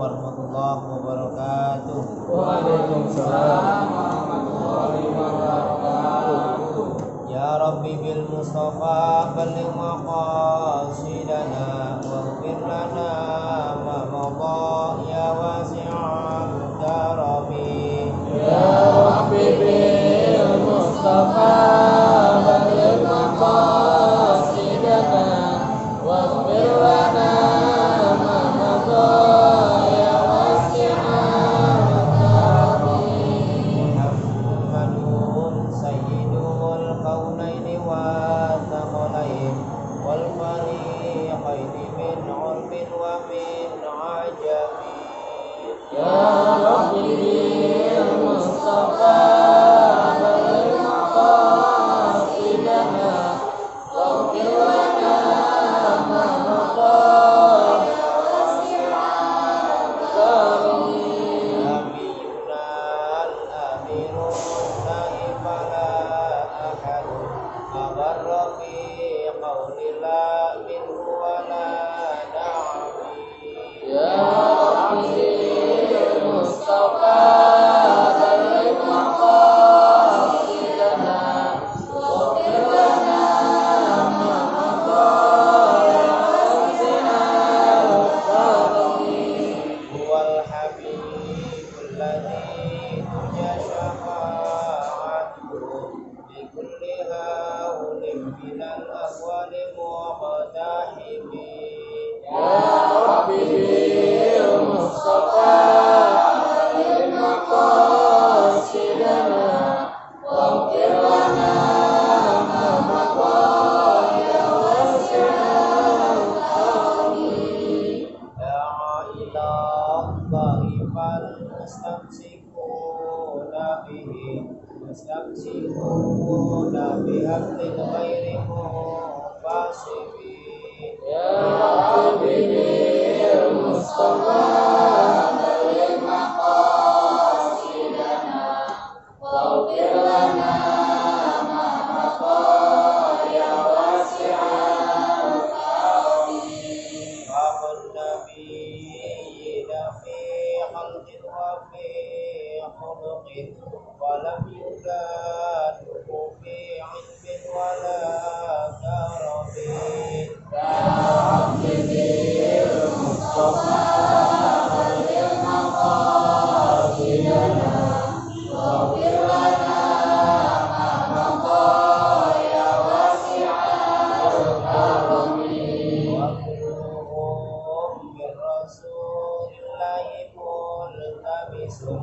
warahmatullahi wabarakatuh. Waalaikumsalam warahmatullahi wabarakatuh. Ya Rabbi bil Mustafa balligh maqasidana waghfir lana ma madha ya wasi'al karami. Ya Rabbi bil Mustafa balligh maqasidana waghfir lana ma madha ya wasi'al karami. Muhammadun sayyidul kaunaini wa thaqalain wal fariqaini min urfin wa min ajami. Ya Rabbi bil Mustafa balligh maqasidana waghfir lana ma madha ya wasi'al karami. Nabiyuna al-amirun naifala ahadun abarra fi qawlila minhu wala na'ami. Ya Rabbi bil Mustafa balligh maqasidana waghfir lana ma madha ya wasi'al karami. Huwal habibul ladzi turja syafa'atuhu li kulli haulin minal ahwali muqtahimi. Ya Rabbi bil Mustafa balligh maqasidana waghfir lana ma madha ya wasi'al karami. Da'a ila Allahi fal mustamsikuna bihi mustamsikuna bihablin ghairi munfasimi. Ya Rabbi bil Mustafa balligh maqasidana waghfir lana ma madha ya wasi'al karami. Babun nabiyyina fi khalqin wa fi khuluqin wa lam yudanuhu fi ilmin wala karamin. Ya Rabbi bil Mustafa balligh maqasidana waghfir lana ma madha ya wasi'al karami. Wa kulluhum min rasulillahi multamisun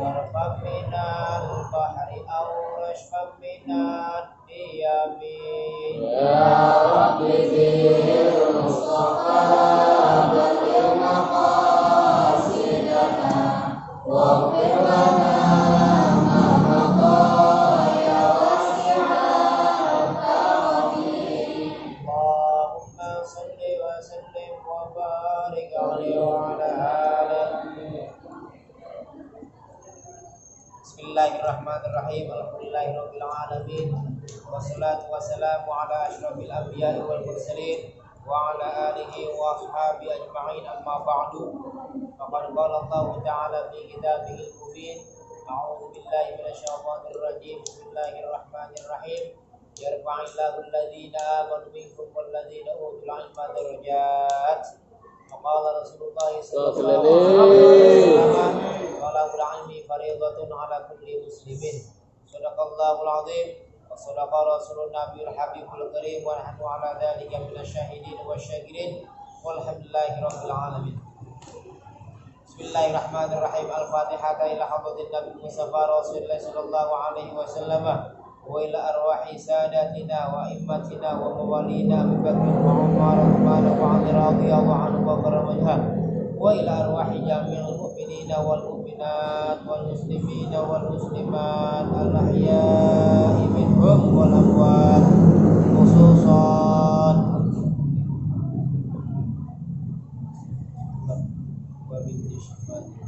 warfam minal bahri aw rashfam minad diyami. Ya Rabbi bil Mustafa balligh maqasidana waghfir lana ma madha ya wasi'al karami. Allahumma salli wa sallim wa barik alaihi wa ala alihi. Bismillahirrahmanirrahim. Alhamdulillahirabbil alamin. Wassalatu wassalamu ala asyrafil anbiya'i wal mursalin wa ala alihi wa ashabihi ajma'in, amma ba'du. Faqad qala Allah ta'ala fi kitabihil mubin. A'udzu billahi minasyaitonir rajim. Bismillahirrahmanirrahim. Yarfa'illahu alladhina amanu minkum walladhina utul 'ilma darajat. Maqala Rasulullah sallallahu alaihi wasallam, "Talabul 'ilmi fariidatun 'ala kulli muslimin." Shadaqallahul 'azim wa shadaqa rasulun nabiyul habibul karim wa nahnu 'ala dzalika minasyahidin wasyakirin walhamdulillahi rabbil alamin. Bismillahirrahmanirrahim. Al-Fatihah ila hadratin Nabi Mustafa Rasulullah sallallahu alaihi wasallam wa ila arwahi sadatina wa immatina wa mawalina Abu Bakr wa Umar wa Ali radhiyallahu anhu wa karamajha wa ila arwahi jami'il mu'minina wal mu'minat wal muslimina wal muslimat al ahya'i minhum wal amwat khususan wa binti syafati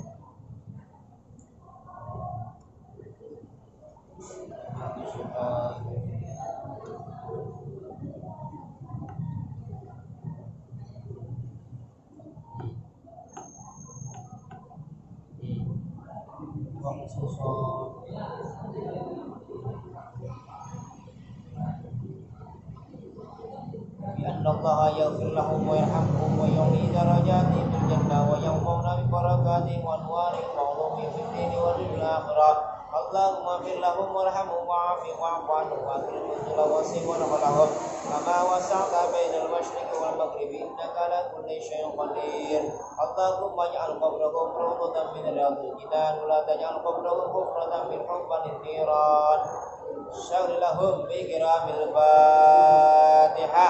wa khususan. بأن الله يغفر لهم ويرحمهم ويعلي درجاتهم في الجنة وينفعنا ببركاتهم وأنوارهم وعلومهم في الدين والدنيا والآخرة. اللهم اغفر لهم وارحمهم وعافهم واعف عنهم وأكرم نزلهم وسع مدخلهم كما وسعت بين المشرق والمغرب إنك على كل شيء قدير. اللهم اجعل قبرهم روضة من رياض الجنان ولا تجعل قبرهم حفرة من حفر النيران. شر لهم بكرام الفاتحة.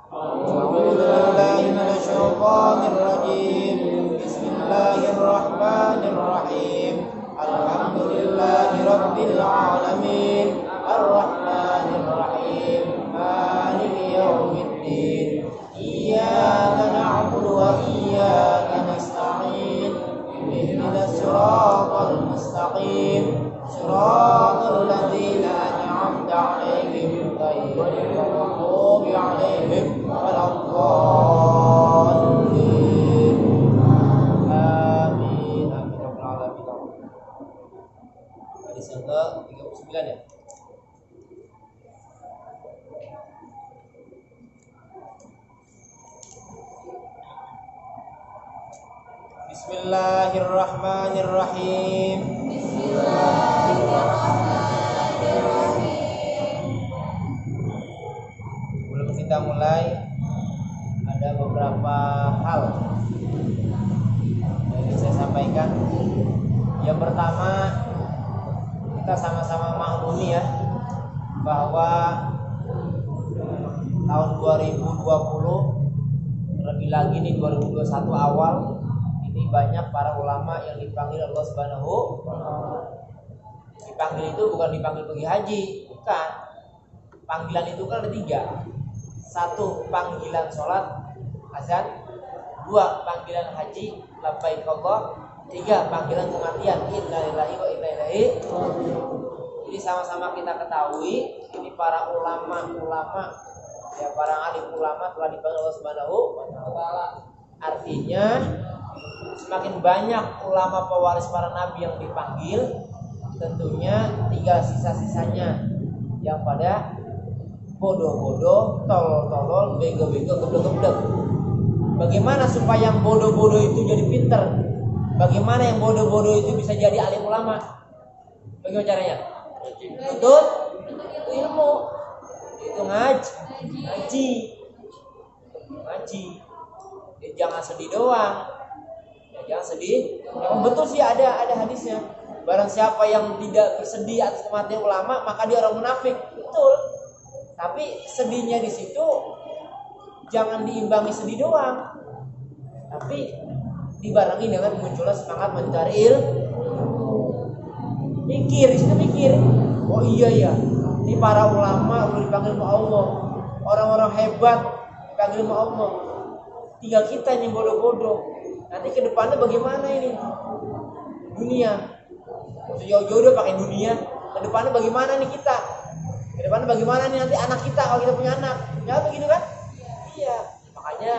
أعوذ بالله من الشيطان الرجيم. بسم الله الرحمن الرحيم. الحمد لله رب العالمين الرحمن الرحيم مالك يوم الدين إياك نعبد وإياك نستعين اهدنا الصراط المستقيم صراط الذين أنعمت عليهم غير المغضوب عليهم ولا الضالين. Amin. Amin ya rabbal alamin. Hadis yang ke-39 ya. Bismillahirrahmanirrahim. Sebelum kita mulai, ada beberapa hal yang ingin saya sampaikan. Yang pertama, kita sama-sama maklumi ya bahwa tahun 2020, terlebih lagi nih 2021 awal, ini banyak para ulama yang dipanggil Allah Subhanahu. Dipanggil itu bukan dipanggil pergi haji, bukan. Panggilan itu kan ada 3. 1 panggilan sholat azan, 2 panggilan haji labbaik Allah, 3 panggilan kematian inna lillahi wa inna ilaihi raji'un. Jadi sama-sama kita ketahui ini para ulama ya, para alim ulama telah dipanggil Allah Subhanahu wa taala. Artinya semakin banyak ulama pewaris para nabi yang dipanggil, tentunya tinggal sisa-sisanya yang pada bodoh-bodoh, tolol-tolol, bego-bego, geblek-geblek. Bagaimana supaya yang bodoh-bodoh itu jadi pinter? Bagaimana yang bodoh-bodoh itu bisa jadi alim ulama? Bagaimana caranya? Betul? Itu ilmu. Itu ngaji. Ya, jangan sedih doang. Jangan sedih. Yang betul sih ada hadisnya. Barang siapa yang tidak bersedih atas kematian ulama, maka dia orang munafik. Betul. Tapi sedihnya di situ jangan diimbangi sedih doang. Tapi dibarengi dengan munculnya semangat mencari ilmu. Mikir, di situ mikir. Oh iya ya. Ini para ulama udah dipanggil sama Allah. Orang-orang hebat dipanggil sama Allah. Tinggal kita yang bodoh-bodoh. Nanti ke depannya bagaimana ini? Dunia. Jauh-jauh pakai dunia. Ke depannya bagaimana nih kita? Ke depannya bagaimana nih nanti anak kita kalau kita punya anak? Ya begitu kan? Iya. Makanya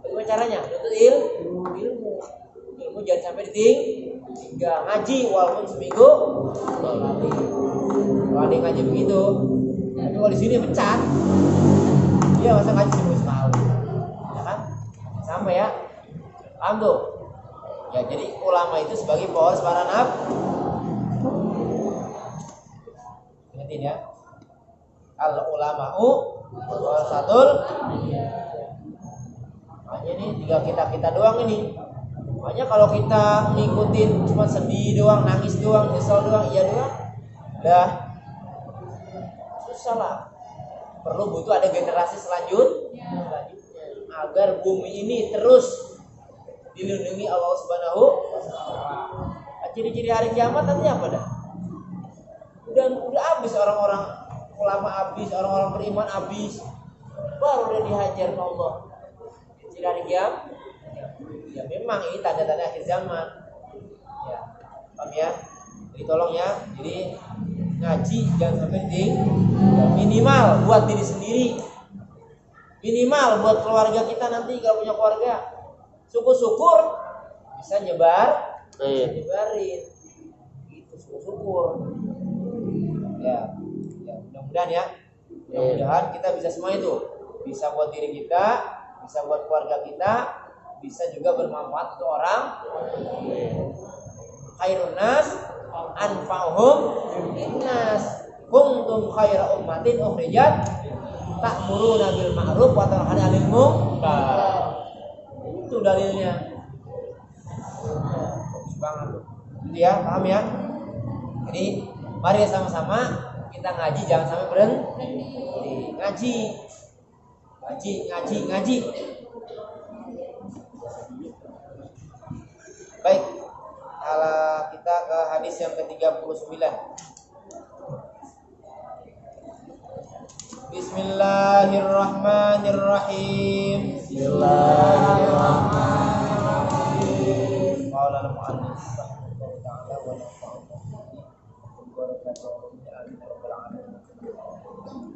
bagaimana caranya? Untuk ilmu jangan sampai ditinggal. Ngaji walaupun seminggu 2 kali. Kalau ada yang ngaji begitu, tapi kalau di sini pecat. Iya, masa ngaji seminggu sekali. Ya kan? Sama ya. Paham tuh? Ya, jadi ulama itu sebagai pewaris para nabi. Ingatin ya. Al ulama'u warasatul. Makanya ini tinggal kita doang ini. Makanya kalau kita ngikutin cuma sedih doang, nangis doang, nyesel doang, iya doang, udah susah lah. Perlu butuh ada generasi selanjutnya agar bumi ini terus dilindungi Allah Subhanahu wa taala. Ciri-ciri hari kiamat nanti apa dah? Udah habis orang-orang ulama, habis orang-orang beriman, habis baru udah dihajar Allah. Ciri hari kiamat ya memang ini tanda-tanda akhir zaman. Ya, paham ya? Jadi tolong ya. Jadi ngaji jangan sampai ya, minimal buat diri sendiri. Minimal buat keluarga kita nanti kalau punya keluarga. Syukur-syukur bisa nyebarin. syukur. Ya, mudah-mudahan ya. Mudah-mudahan kita bisa semua itu. Bisa buat diri kita, bisa buat keluarga kita, bisa juga bermanfaat untuk orang. Khairun nas anfa'uhum linnas. Kuntum khaira ummatin ukhrijat ta'muruna bil ma'ruf wa tanhauna 'anil munkar. Itu dalilnya. Banget. Gitu ya, paham ya? Jadi mari sama-sama kita ngaji, jangan sampai berhenti. Ngaji. Baik. Kita ke hadis yang ke-39. Bismillahirrahmanirrahim. Bismillahirrahmanirrahim. Qala al-mu'allif rahimahullah ta'ala wa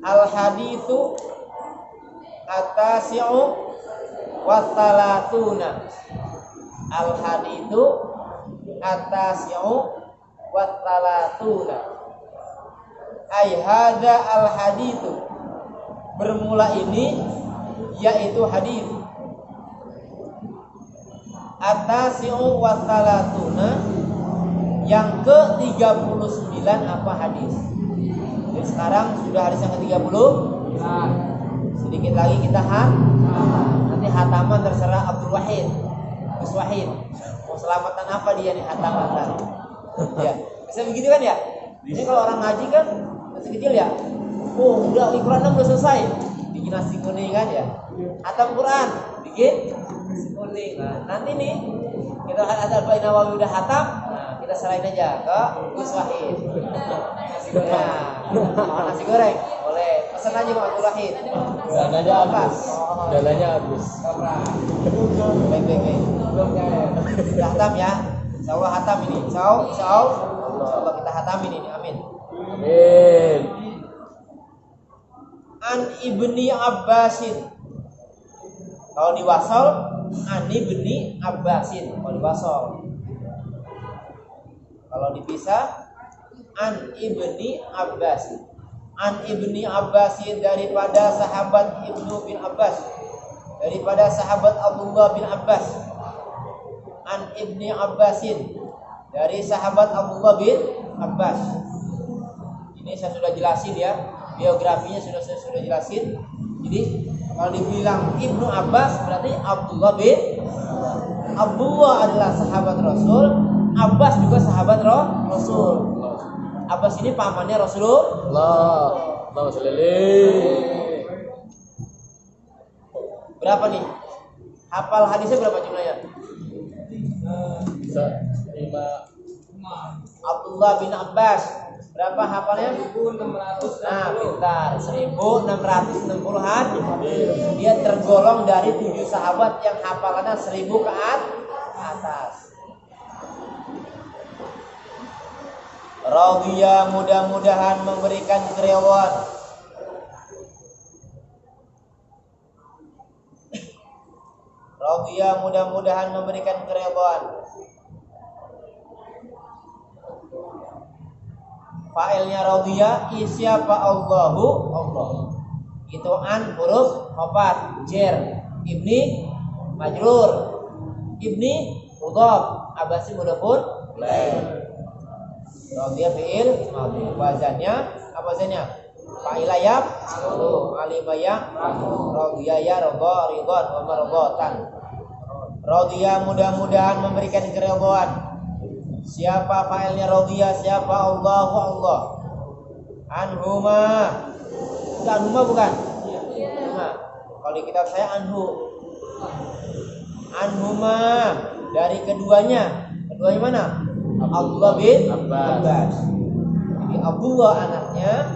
al-haditsu at-tasi'u wa thalatuna. Al-haditsu at-tasi'u wa thalatuna. Ai hadza al-haditsu, bermula ini yaitu hadis. At-tasi'u wa thalatuna, yang ke-39 apa hadis. Jadi sekarang sudah hadis yang ke-30. Sedikit lagi kita nanti hataman terserah Abdul Wahid, Gus Wahid. Mau selamatan apa dia nih hataman? Ya, bisa begitu kan ya? Ini kalau orang ngaji kan masih kecil ya. Oh, udah Al-Qur'an udah selesai. Bikin nasi kuning kan ya. Hatam Quran, bikin nasi kuning. Nah, nanti nih kita ada Al-Baqi Nawawi udah hatam. Nah, kita serahin aja ke Gus Wahid. Nah, nasi goreng boleh pesan aja Pak Abdul Wahid. Jalannya habis. Baik. Kita hatam ya. Insyaallah hatam ini. Insyaallah kita hatam ini. Amin. Amin. An Ibni Abbasin. Kalau diwasal An Ibni Abbasin. Kalau diwasal. Kalau dipisah An Ibni Abbasin. An Ibni Abbasin, daripada sahabat Ibnu bin Abbas, daripada sahabat Abdullah bin Abbas. An Ibni Abbasin, dari sahabat Abdullah bin Abbas. Ini saya sudah jelasin ya, biografinya sudah jelasin. Jadi kalau dibilang Ibnu Abbas berarti Abdullah adalah sahabat Rasul, Abbas juga sahabat Rasul. Abbas ini pamannya Rasulullah. Berapa nih? Hafal hadisnya berapa jumlahnya? 5. Abdullah bin Abbas. Berapa hafalnya? 1.600. Nah, pintar. 1.660-an. Dia tergolong dari 7 sahabat yang hafalannya 1.000 ke atas. Radhiya, mudah-mudahan memberikan keridhaan. Radhiya, mudah-mudahan memberikan keridhaan. Fa'ilnya radhiya, siapa Allahu, Allah. Itu an huruf khobar, jer. Ibni majrur. Ibni mudhaf, abasi mudhafun ilaih. Radhiya fi'il madhi. Wazannya apa wazannya? Fa'ila ya alima ya radhiya ya radha ridwan wa mardatan. Radhiya, mudah-mudahan memberikan keridhaan. Siapa fa'ilnya radhiya? Siapa Allahu, Allah. Anhuma. Itu anhuma bukan? Anhuma. Kalau di kitab saya anhuma, dari keduanya. Keduanya mana? Abdullah bin Abbas. Jadi Abdullah anaknya,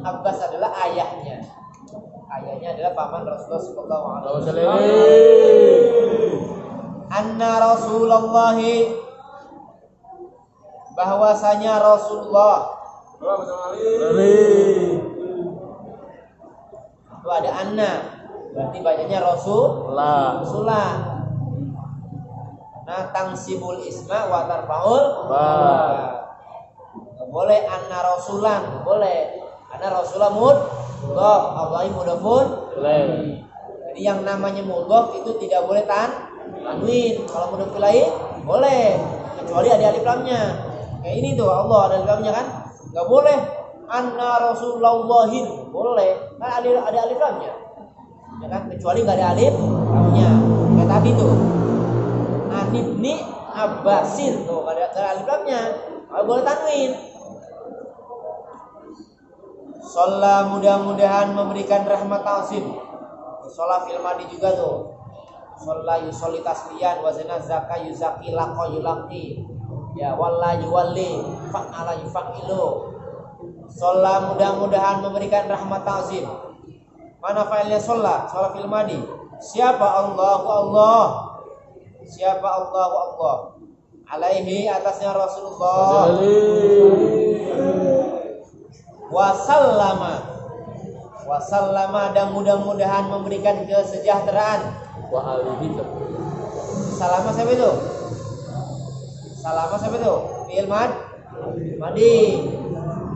Abbas adalah ayahnya. Ayahnya adalah paman Rasulullah sallallahu alaihi wasallam. Anna Rasulullah, bahwasanya Rasulullah. Itu ada anna, berarti bacanya Rasulullah. Nah, tangsibul isma wa tarfaul. boleh anna rasulan, boleh anna rasulan mudhof, Allahi mudhofun. Boleh. Jadi yang namanya mudhof itu tidak boleh tanwin. Kalau mudhof ilaih boleh, kecuali ada alif lamnya. Kayak ini tuh Allah ada alif lamnya kan? Enggak boleh anna rasulullahin, boleh. Kan ada alif lamnya. Ya kan? Kecuali enggak ada alif lamnya. Kayak tadi tuh. Anibni Abbasin tuh enggak ada alif lamnya. Enggak boleh tanwin. Sholat mudah-mudahan memberikan rahmat ta'zim. Sholat fil madi juga tuh. Sholat yusolli tasliyan wazana zaka yuzaki laqa yulaqi. Ya walla yuwalli fa'ala yufa'ilu. Sholat mudah-mudahan memberikan rahmat ta'zim. Mana failnya sholat? Sholat fil madi. Siapa Allahu Allah? Siapa Allahu Allah? Alaihi atasnya Rasulullah. Wasallama dan mudah-mudahan memberikan kesejahteraan. Wa alihi. Salama siapa itu? Salama siapa itu? Fi'il madi.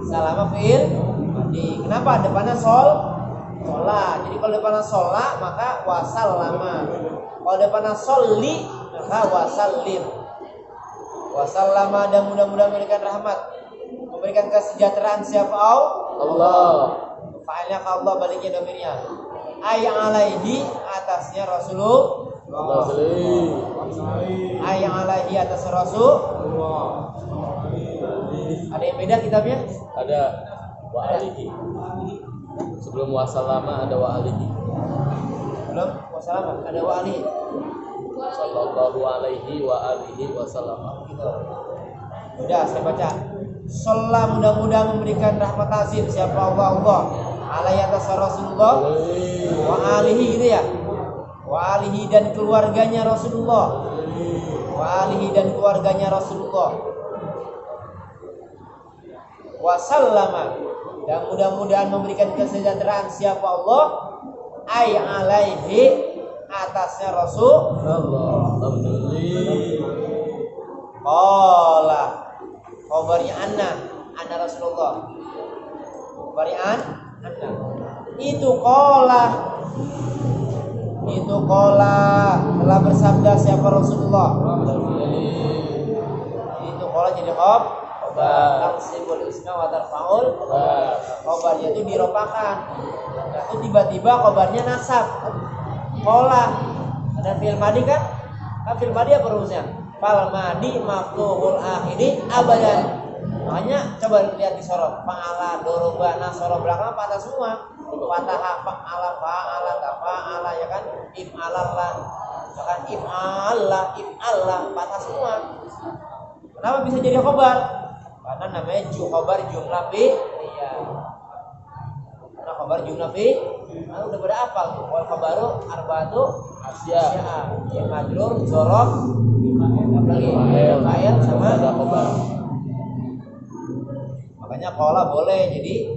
Salama fi'il madi. Kenapa depannya sholat? Jadi kalau depannya sholat maka wasallama. Kalau depannya sholli maka wasallim. Wasallama dan mudah-mudahan memberikan rahmat, memberikan kesejahteraan siapa Allah. Fa'ilnya ke Allah, baliknya domirnya. Ay alaihi atasnya Rasulullah. Ay alaihi atas Rasulullah. Ada yang beda kitabnya? Ada wa alihi. Sebelum wasallama ada wa alihi. Belum wasallama ada wa alihi. Sallallahu alaihi wa alihi wasallama. Gitu. Udah saya baca. Sholat mudah-mudahan memberikan rahmat ta'zim siapa Allah alaihi atas Rasulullah wa alihi gitu ya. Wa alihi dan keluarganya Rasulullah. Wa alihi dan keluarganya Rasulullah. Wa sallama dan mudah-mudahan memberikan kesejahteraan siapa Allah ay alaihi atasnya Rasulullah. Qala khabarnya anna Rasulullah. Khabarnya anna. Itu qala telah bersabda siapa Rasulullah. Itu qala jadi khabar. Taksibul isma wa tarfa'ul khabarnya itu diropakan. Nah, itu tiba-tiba khabarnya nasab. Qala ada fi'il madi kan? Kan fi'il madi apa rumusnya? Fal madi maftuhul akhiri abadan. Makanya coba lihat di sorot. Fa'ala, doroba, nasoro belakang patah semua. Fataha, fa'ala, fa'ala, tafa'ala ya kan? If'alallah. Ya kan? If'allah, patah semua. Kenapa bisa jadi khobar? Karena namanya khobar jumlah fi'liyah. Karena khobar jumlah fi'liyah. Udah pada apa tuh? Wal khobaru arba'atu asya. Ya majrur, jorok, lagi fa'il sama khobar. Makanya qala boleh jadi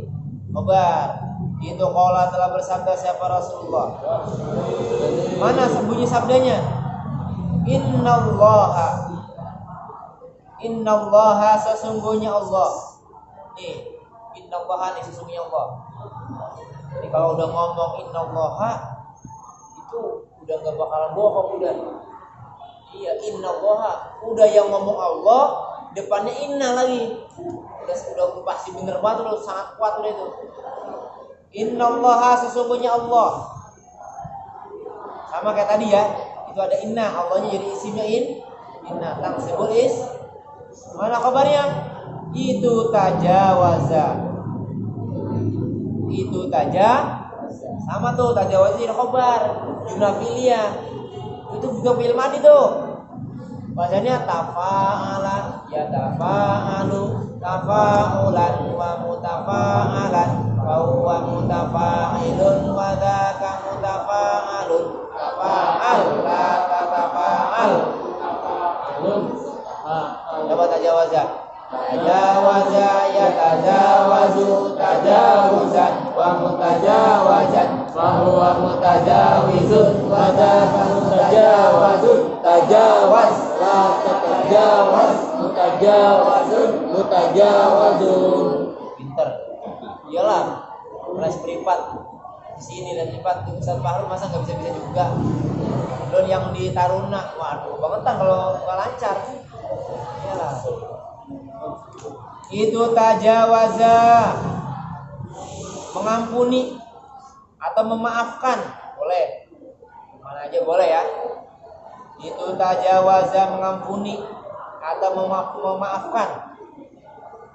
khobar. Itu qala telah bersabda siapa Rasulullah. Mana sembunyi sabdanya? Innallaha sesungguhnya Allah. Nih, innallaha nih sesungguhnya Allah. Jadi kalau udah ngomong innallaha itu udah enggak bakalan bohong udah. Iya, innallaha. Udah yang ngomong Allah, depannya inna lagi. Udah pasti bener banget, udah sangat kuat udah itu. Innallaha sesungguhnya Allah. Sama kayak tadi ya. Itu ada inna, Allahnya jadi isimnya inna. Tangsibul is. Mana kabarnya? Itu tajawaza. Sama tuh tajawaza jadi khabar. Jumlah fi'liyah. Itu juga fi'il madi tuh. Bahasanya tafa'ala, ya tafa'alu, tafa'ulan wa mutafa'alan, wa huwa mutafa'ilun wa dzaka mutafa'alun, tafa'al la tatafa'al. Coba tajawaza. tajawaza yatajawazu tajawuzan wa mutajawazan fa huwa mutajawizun wa dzaka mutajawazun tajawaz la tatajawaz mutajawazun mutajawazun. Pinter. Iyalah, kelas privat di sini dan privat di Ustaz Fahrul masa nggak bisa juga. Belum yang di Taruna, waduh bangetan kalau nggak lancar. Iyalah. Itu tajawaza, mengampuni atau memaafkan, boleh. Mana aja boleh ya. Itu tajawaza, mengampuni atau memaafkan.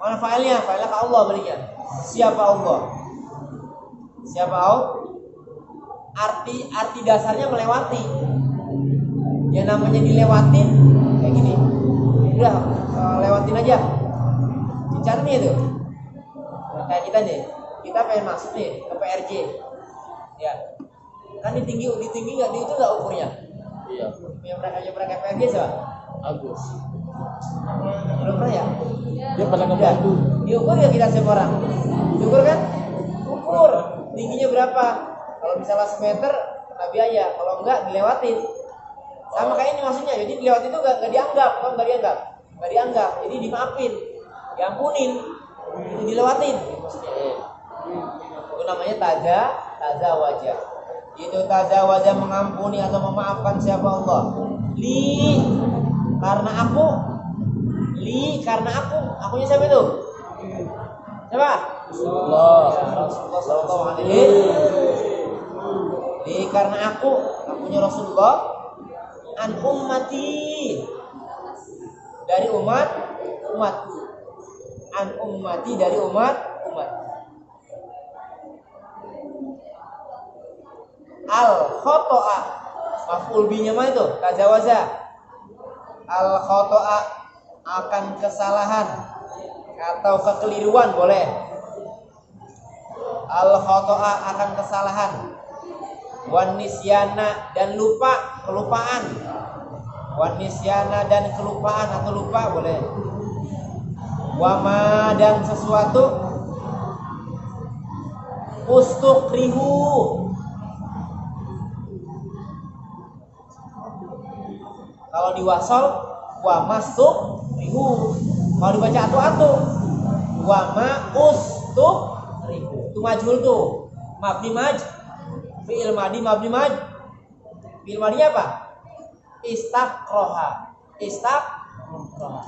Mana failnya? Failnya ke Allah berikan. Siapa Allah? Siapa Allah? Arti dasarnya melewati. Ya namanya dilewatin kayak gini. Udah lewatin aja. Cincang nih itu. Kayak kita nih. Kita pengen masuk nih ke PRJ. Ya. Kan di tinggi nggak di itu nggak ukurnya? Iya. Yang mereka PRJ siapa? Agus. Belum pernah ya? Dia pernah ngebantu. Diukur ya kita semua orang. Diukur kan? Ukur. Tingginya berapa? Kalau misalnya semeter kena biaya. Kalau enggak dilewatin. Sama kayak ini maksudnya. Jadi dilewatin itu enggak dianggap. Kan enggak dianggap. Enggak dianggap. Jadi dimaafin. Diampunin. Itu dilewatin. Maksudnya. Itu namanya taza wajah. Itu taza wajah mengampuni atau memaafkan siapa Allah. Karena aku. Akunya siapa itu? Siapa? Rasulullah. Rasulullah sallallahu alaihi. Karena akunya Rasulullah an ummati, dari umat an ummati, dari umat al khotoa, maf'ul bihi-nya mana itu? Tajawaza. Al khotoa, akan kesalahan atau kekeliruan boleh. Al khotoa, akan kesalahan. Wan nisyana, dan kelupaan. Wan nisyana, dan kelupaan atau lupa boleh. Wama, dan sesuatu. Ustukrihu, kalau diwasol wamastukrihu. Kalau dibaca atu-atu wama ustukrihu. Itu majhul tuh. Mabni maj. Fi'il madi mabni maj. Fi'il madinya apa? Istaqroha.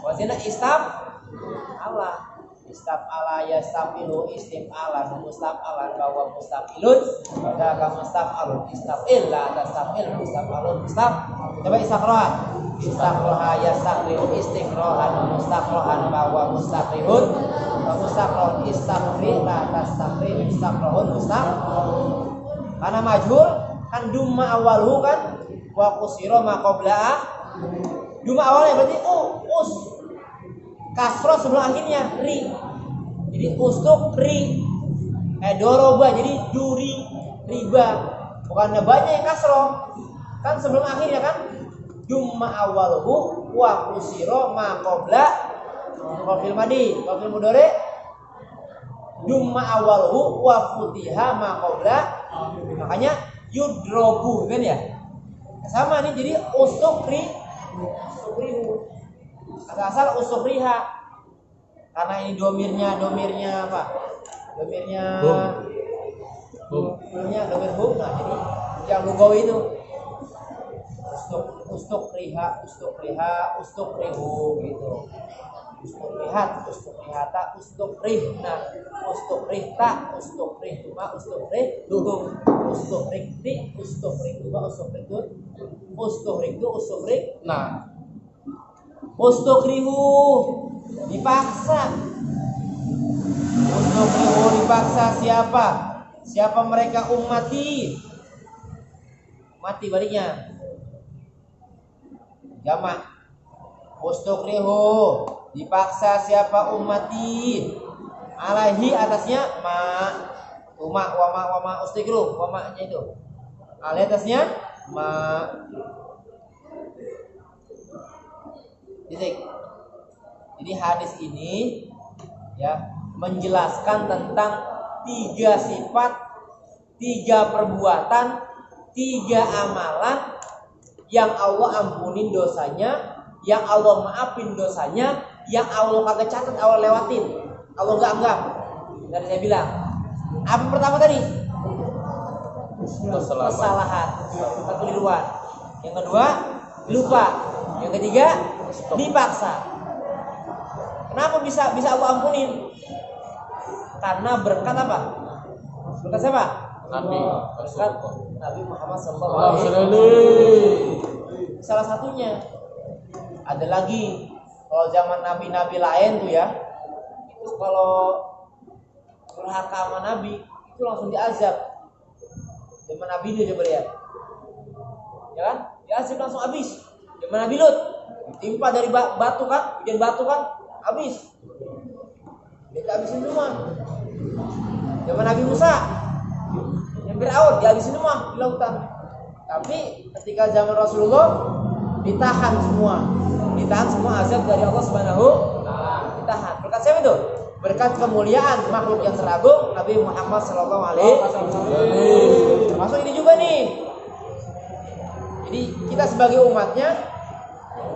Wazina Allah. Istaf'ala yastafilu istif'alan mustaf'alan bahwa mustaf'ilun pada mustaf'alun istaf'il la tastaf'il mustaf'alun coba istaqroha yastafilu istiqrohan mustaqrohan bahwa mustaf'ilun mustaqrohan istafri la tastafri mustaqrohun karena majhul kan dumma awalhu kan wa kusiro ma qobla'ah. Dumma awalnya berarti us, kasroh sebelum akhirnya ri. Jadi ustuk ri. Doroba jadi duri riba. Bukan banyak yang kasroh. Kan sebelum akhirnya kan dumma awalhu wa kusiro ma qobla. Qofil madi, qofil mudore. Dumma awalhu wa futiha ma qobla. Makanya yudrobu kan ya. Sama nih, jadi ustukrihu. Asal ustukriha. Karena ini domirnya apa? Domirnya domir hum. Nah, jadi yang lugawi itu ustukriha, ustukrihu gitu. Ustukrihat, ustukrihata, ustukrihna, ustukrihta, ustukrihtuma, ustukrihdum, ustukrihti, ustukrihtuma, ustukrihtu, ustukrihna. Ustukrihu, dipaksa. Ustukrihu, dipaksa siapa? Siapa mereka? Ummati. Mati baliknya. Jamak. Ustukrihu, dipaksa siapa? Ummati. Alaihi, atasnya ma. Wama ustikru, wama-nya itu. Alaihi atasnya ma. Titik. Jadi hadis ini ya menjelaskan tentang 3 sifat, 3 perbuatan, 3 amalan yang Allah ampunin dosanya, yang Allah maafin dosanya, yang Allah kagak catat, Allah lewatin, Allah nggak anggap. Dan saya bilang, apa pertama tadi? Kesalahan, kekeliruan. Yang kedua, lupa. Yang ketiga, dipaksa. Kenapa bisa Allah ampunin? Karena berkat apa? Berkat siapa? Nabi. Berkat Nabi Muhammad SAW. Salah satunya. Ada lagi, kalau zaman nabi-nabi lain tuh ya, itu kalau durhaka sama Nabi itu langsung diazab. Zaman Nabi dia coba lihat, ya kan? Diazab langsung habis. Zaman Nabi Lut timpa dari batu kan, hujan batu kan, habis. Dia habisin semua. Zaman Nabi Musa yang Fir'aun dihabisin semua di lautan. Tapi ketika zaman Rasulullah ditahan semua azab dari Allah Subhanahu wa taala. Ditahan. Berkat siapa itu? Berkat kemuliaan makhluk yang teragung Nabi Muhammad sallallahu alaihi wasallam. Termasuk ini juga nih. Jadi kita sebagai umatnya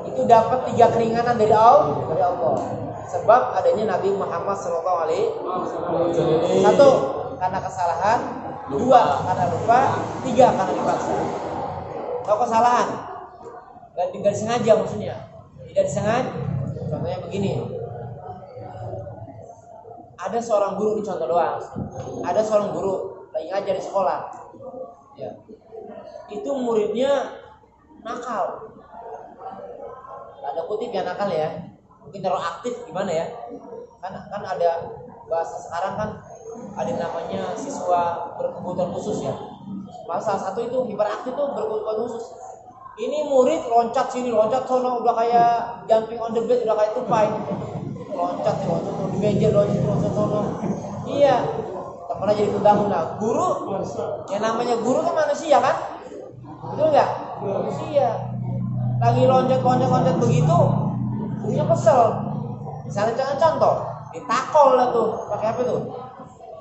itu dapat 3 keringanan dari Allah. Sebab adanya Nabi Muhammad sallallahu alaihi wasallam. 1 karena kesalahan, 2 karena lupa, 3 karena dipaksa. Kalau kesalahan Gak disengaja maksudnya. Tidak disengaja. Contohnya begini. Ada seorang guru, ini contoh doang. Ada seorang guru lagi ngajar di sekolah. Ya. Itu muridnya nakal. Ada kutip ya nakal ya. Mungkin terlalu aktif gimana ya? Kan ada bahasa sekarang kan ada namanya siswa berkebutuhan khusus ya. Salah satu itu hiperaktif tuh berkebutuhan khusus. Ini murid loncat sini, loncat sono, udah kayak jumping on the bed, udah kayak tupai. Loncat di meja, loncat sono. Iya. Temennya jadi kundah-kundah. Guru, yang namanya guru kan manusia kan? Betul nggak? Manusia. Lagi loncat begitu, gurunya kesel. Misalnya contoh, ditakol lah tuh, pakai apa tuh?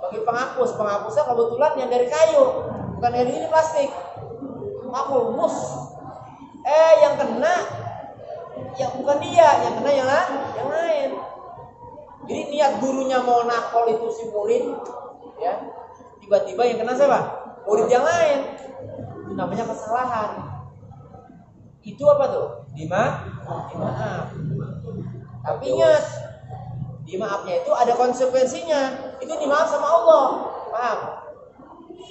Pakai penghapus. Penghapusnya kebetulan yang dari kayu, bukan dari ini plastik. Takol, mus. Yang kena ya bukan dia, yang kena yang lain. Jadi niat gurunya mau nakol itu si murid, ya. Tiba-tiba yang kena siapa? Murid yang lain. Itu namanya kesalahan. Itu apa tuh? Dimaaf. Tapi ingat, dimaafnya itu ada konsekuensinya. Itu dimaaf sama Allah. Paham?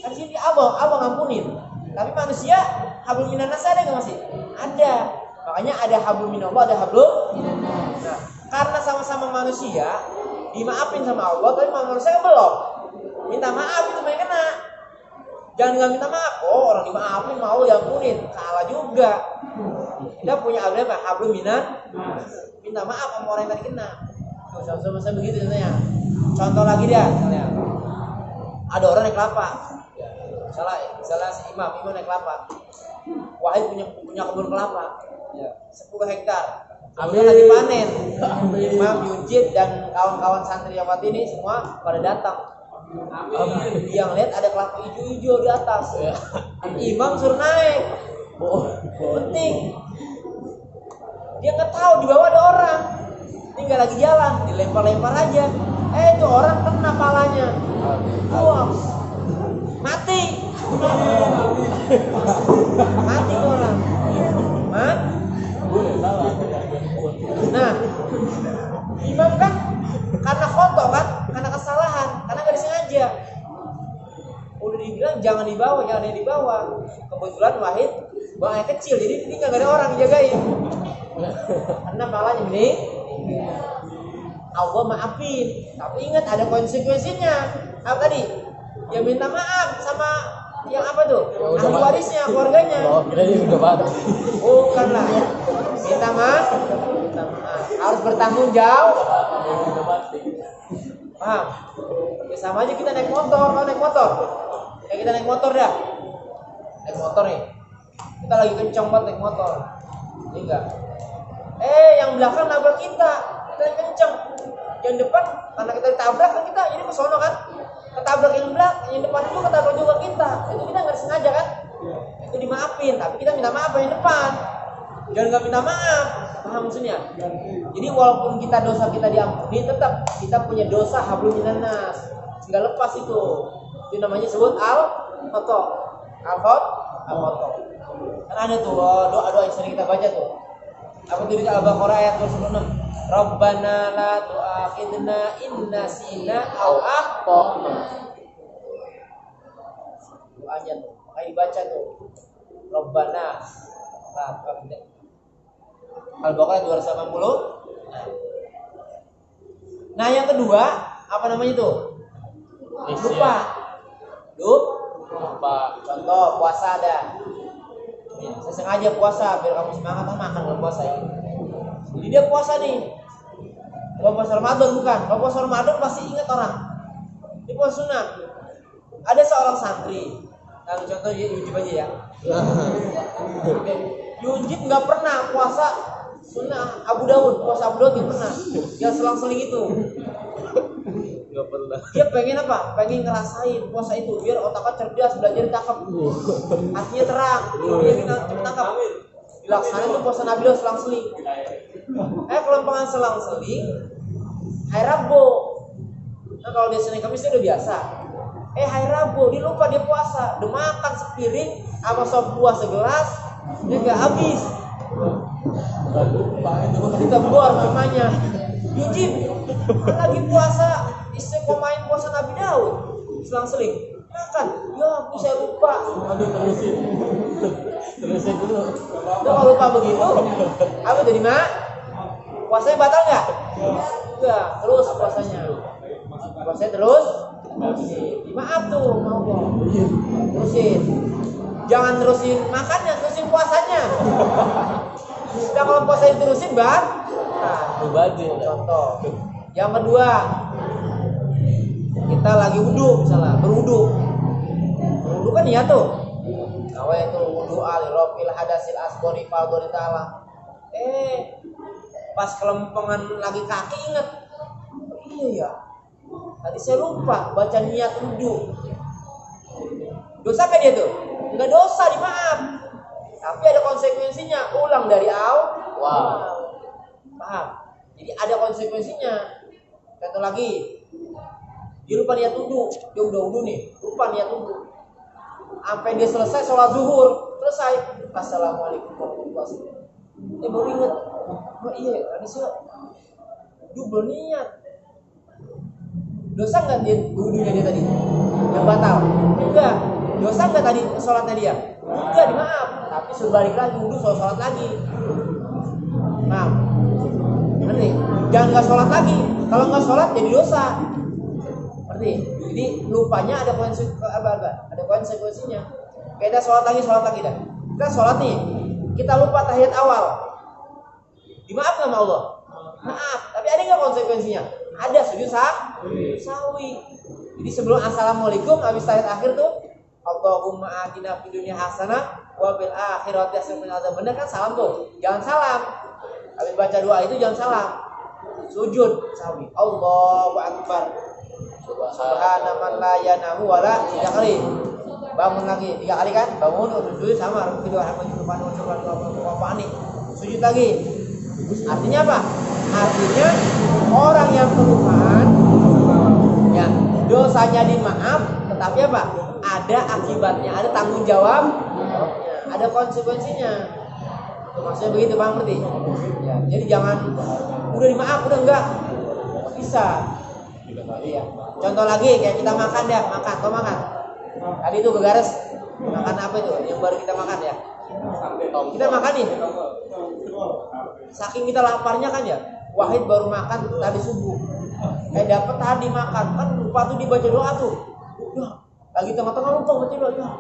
Kan sini Allah ngampunin. Tapi manusia hablum minan nas ada nggak masih? Ada. Makanya ada hablum minallah, ada hablum minannas. Nah, karena sama-sama manusia dimaafin sama Allah, tapi manusia kan belum. Minta maaf itu main kena. Jangan nggak minta maaf. Oh, orang dimaafin mau diampunin. Salah juga. Kita punya apa? Hablum minan. Minta maaf sama orang yang tadi kena. Sama-sama begitu contohnya. Contoh lagi dia, misalnya. Ada orang naik kelapa. Misalnya si imam naik kelapa. Wahid punya kebun kelapa. 10 hektar. Ambil lagi panen. Imam, Yujid dan kawan-kawan santri yang ini semua pada datang. Yang lihat ada kelapa hijau-hijau di atas. Imam suruh naik. Penting. Dia nggak tahu di bawah ada orang. Tinggal lagi jalan, dilempar-lempar aja. Itu orang kena palanya. Wah. Mati orang. Nah, imam kan karena khoto kan, karena kesalahan, karena gak disengaja. Udah dibilang jangan dibawa. Kebetulan Wahid buang air kecil, jadi ini gak ada orang jagain. Karena palanya ini Allah maafin, tapi ingat ada konsekuensinya. Apa tadi? Ya minta maaf sama yang apa tuh? Ahli warisnya, keluarganya. Oh, kira dia udah mati. Bukan lah. Minta maaf. Harus bertanggung jawab. Udah mati. Paham? Ya sama aja kita naik motor. Kalau naik motor, ya kita naik motor dah. Naik motor nih. Kita lagi kencang banget naik motor. Ini enggak. Yang belakang nabrak kita kita kenceng. Yang depan karena kita ditabrak kan kita jadi ke sono kan. Ketabrak yang belakang, yang depan itu ketabrak juga kita. Itu kita nggak sengaja kan? Itu dimaafin, tapi kita minta maaf yang depan. Jangan nggak minta maaf, paham maksudnya? Jadi walaupun kita dosa kita diampuni, tetap kita punya dosa hablum minan nas, nggak lepas itu. Itu namanya sebut al-khoto. Al-khoto. Kan ada tuh doa-doa yang sering kita baca tuh. Apa tuh di Al-Baqarah ayat 26? Rabbana la tu'akhidna in nasina aw akhtana. Doanya tuh, makanya dibaca tuh. Rabbana la tu'akhidna. Al-Baqarah 280. Nah, yang kedua, apa namanya itu? Lupa. Contoh puasa ada. Saya sengaja puasa biar kamu semangat makan kalau puasa ini. Jadi dia puasa nih. Kalau puasa Ramadan bukan. Kalau puasa Ramadan pasti ingat orang. Ini puasa sunnah. Ada seorang santri. Nah, contoh Yujib aja ya. Yujib nggak pernah puasa sunnah Abu Daud. Puasa Abu Daud nggak pernah. Dia selang-seling itu. Nggak pernah. Dia pengen apa? Pengen ngerasain puasa itu biar otaknya cerdas, belajar cakep, hatinya terang, dia bisa cepet tangkap. Dilaksanain tuh puasa Nabi Daud selang-seling. Kelompokan selang-seling hari Rabu. Nah kalau dia Senin Kamis dia udah biasa. Hari Rabu dia lupa dia puasa, udah makan sepiring sama sop buah segelas, dia nggak habis. Kita keluar mamanya. Yujib lagi puasa, istri kok main puasa Nabi Daud selang-seling makan, ya aku saya lupa. Aduh, terusin dulu. Kalau lupa begitu apa jadi mak? Puasanya batal nggak? Enggak, terus puasanya terus. Maaf tuh, mau terusin. Jangan terusin makannya, terusin puasanya. Nah kalau puasa diterusin contoh. Yang kedua, kita lagi wudu misalnya, berwudu kan ya tuh. Nawaitu wudu'a li rabbil hadasil asghari fardhu ta'ala. Pas kelempengan lagi kaki ingat. Iya ya. Tadi saya lupa baca niat wudu. Dosa kan dia tuh? Enggak dosa, dimaaf. Tapi ada konsekuensinya, ulang dari awal. Paham? Jadi ada konsekuensinya. Contoh lagi, dia lupa niat wudu, dia udah wudu nih, lupa niat wudu. Sampai dia selesai sholat zuhur, selesai. Assalamualaikum warahmatullahi wabarakatuh. Baru ingat, oh iya, tadi saya belum niat. Dosa nggak dia wudunya dia tadi? Yang batal? Enggak. Dosa nggak tadi sholatnya dia? Enggak, dimaaf. Tapi suruh balik lagi wudu, sholat lagi. Maaf. Ngerti? Jangan nggak sholat lagi. Kalau nggak sholat jadi dosa. Ngerti? Jadi lupanya ada konsekuensinya. Kita sholat lagi dah. Kita sholat nih, kita lupa tahiyat awal. Dimaaf nggak sama Allah? Maaf. Tapi ada nggak konsekuensinya? Ada, sujud sahwi. Jadi sebelum assalamualaikum habis tahiyat akhir tuh, Allahumma atina fid dunya hasanah wa fil akhirati hasanah. Benar kan salam tuh? Jangan salam. Habis baca doa itu jangan salam. Sujud sahwi. Allahu akbar. Subhana man la yanamu wala 3 kali. Bangun lagi 3 kali kan? Bangun sujud sama kedua sujud lagi. Artinya apa? Artinya orang yang kelupaan ya dosanya dimaaf, tetapi apa? Ada akibatnya, ada tanggung jawab, ada konsekuensinya. Maksudnya begitu, Bang, ngerti? Ya, jadi jangan udah dimaaf, udah enggak bisa. Iya. Contoh lagi kayak kita makan. Tadi itu kegares makan apa itu? Yang baru kita makan ya. Kita makan nih. Saking kita laparnya kan ya. Wahid baru makan tadi subuh. Dapat tadi makan kan lupa tuh dibaca doa tuh. Udah. Lagi tengah-tengah lupa baca doa.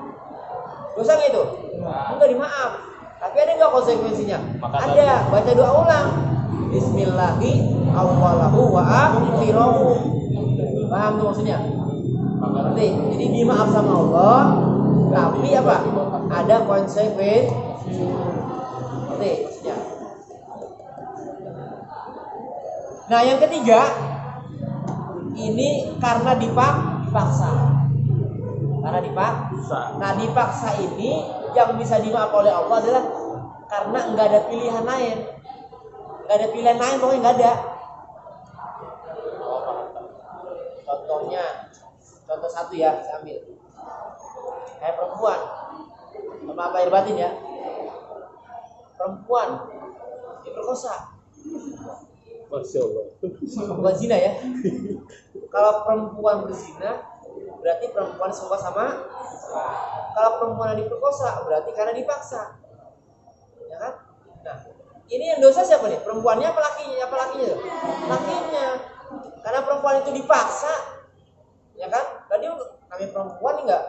Dosa nggak itu? Enggak, dimaaf. Tapi ada nggak konsekuensinya? Ada. Baca doa ulang. Bismillahi awwalahu wa akhirahu. Paham tuh maksudnya? Ngerti? Jadi dimaaf sama Allah, tapi apa? Ada konsekuensi. Ngerti maksudnya? Nah, yang ketiga ini karena dipaksa. Karena dipaksa. Nah, dipaksa ini yang bisa dimaaf oleh Allah adalah karena enggak ada pilihan lain. Enggak ada pilihan lain, pokoknya enggak ada. Contoh satu ya, saya ambil. Kayak perempuan. Sama apa air batin ya? Perempuan diperkosa. Masya Allah. Bukan zina ya. Kalau perempuan berzina berarti perempuan suka sama. Kalau perempuan yang diperkosa berarti karena dipaksa. Ya kan? Nah, ini yang dosa siapa nih? Perempuannya apa lakinya? Apa lakinya? Lakinya. Karena perempuan itu dipaksa. Ya kan? Tadi kami perempuan enggak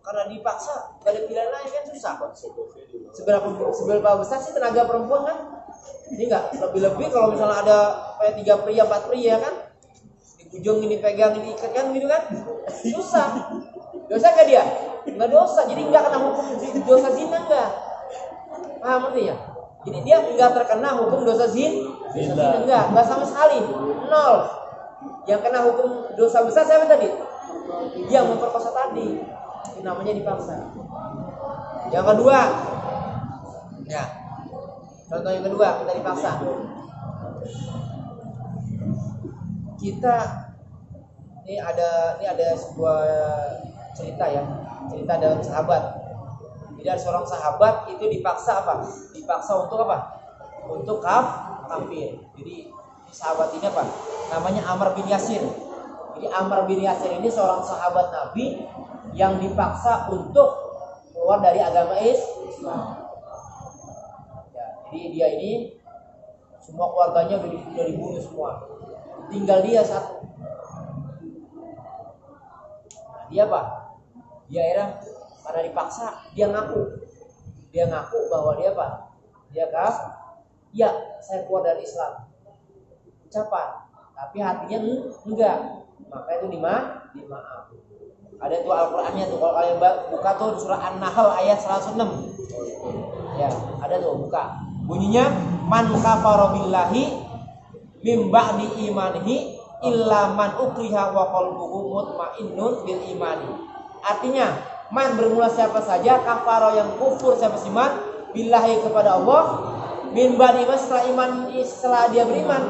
karena dipaksa, enggak ada pilihan lain kan susah. Seberapa besar sih tenaga perempuan kan? Ini enggak lebih-lebih kalau misalnya ada kayak 3 pria, 4 pria kan? Ujung ini pegang, ini ikat kan gitu kan? Susah. Dosa gak dia? Enggak dosa. Jadi enggak kena hukum dosa zina enggak. Paham artinya? Jadi dia enggak terkena hukum dosa zina enggak sama sekali. 0. Yang kena hukum dosa besar siapa tadi? Yang memperkosa tadi. Itu namanya dipaksa. Yang kedua. Ya. Contoh yang kedua, kita dipaksa. Kita ini ada sebuah cerita ya, cerita dalam sahabat. Jadi ada seorang sahabat itu dipaksa apa? Dipaksa untuk apa? Untuk kafir. Jadi sahabat ini apa? Namanya Amr bin Yasir. Jadi Amr bin Yasir ini seorang sahabat Nabi yang dipaksa untuk keluar dari agama Islam. Ya, jadi dia ini semua keluarganya udah dibunuh semua. Tinggal dia satu. Nah, dia apa? Dia akhirnya karena dipaksa, dia ngaku bahwa dia apa? Dia ya, saya keluar dari Islam. Ucapan, tapi hatinya enggak. Maka itu dimaaf. Ada tuh Al-Qur'annya tuh, kalau kalian buka tuh surah An-Nahl ayat 106. Ya, ada tuh buka. Bunyinya man kafara billahi mim ba'di imanihi illa man ukriha wa qalbuhu mutmainnun bil imani. Artinya, man bermula siapa saja, kafara yang kufur siapa sih man billahi kepada Allah, min ba'di iman setelah dia beriman.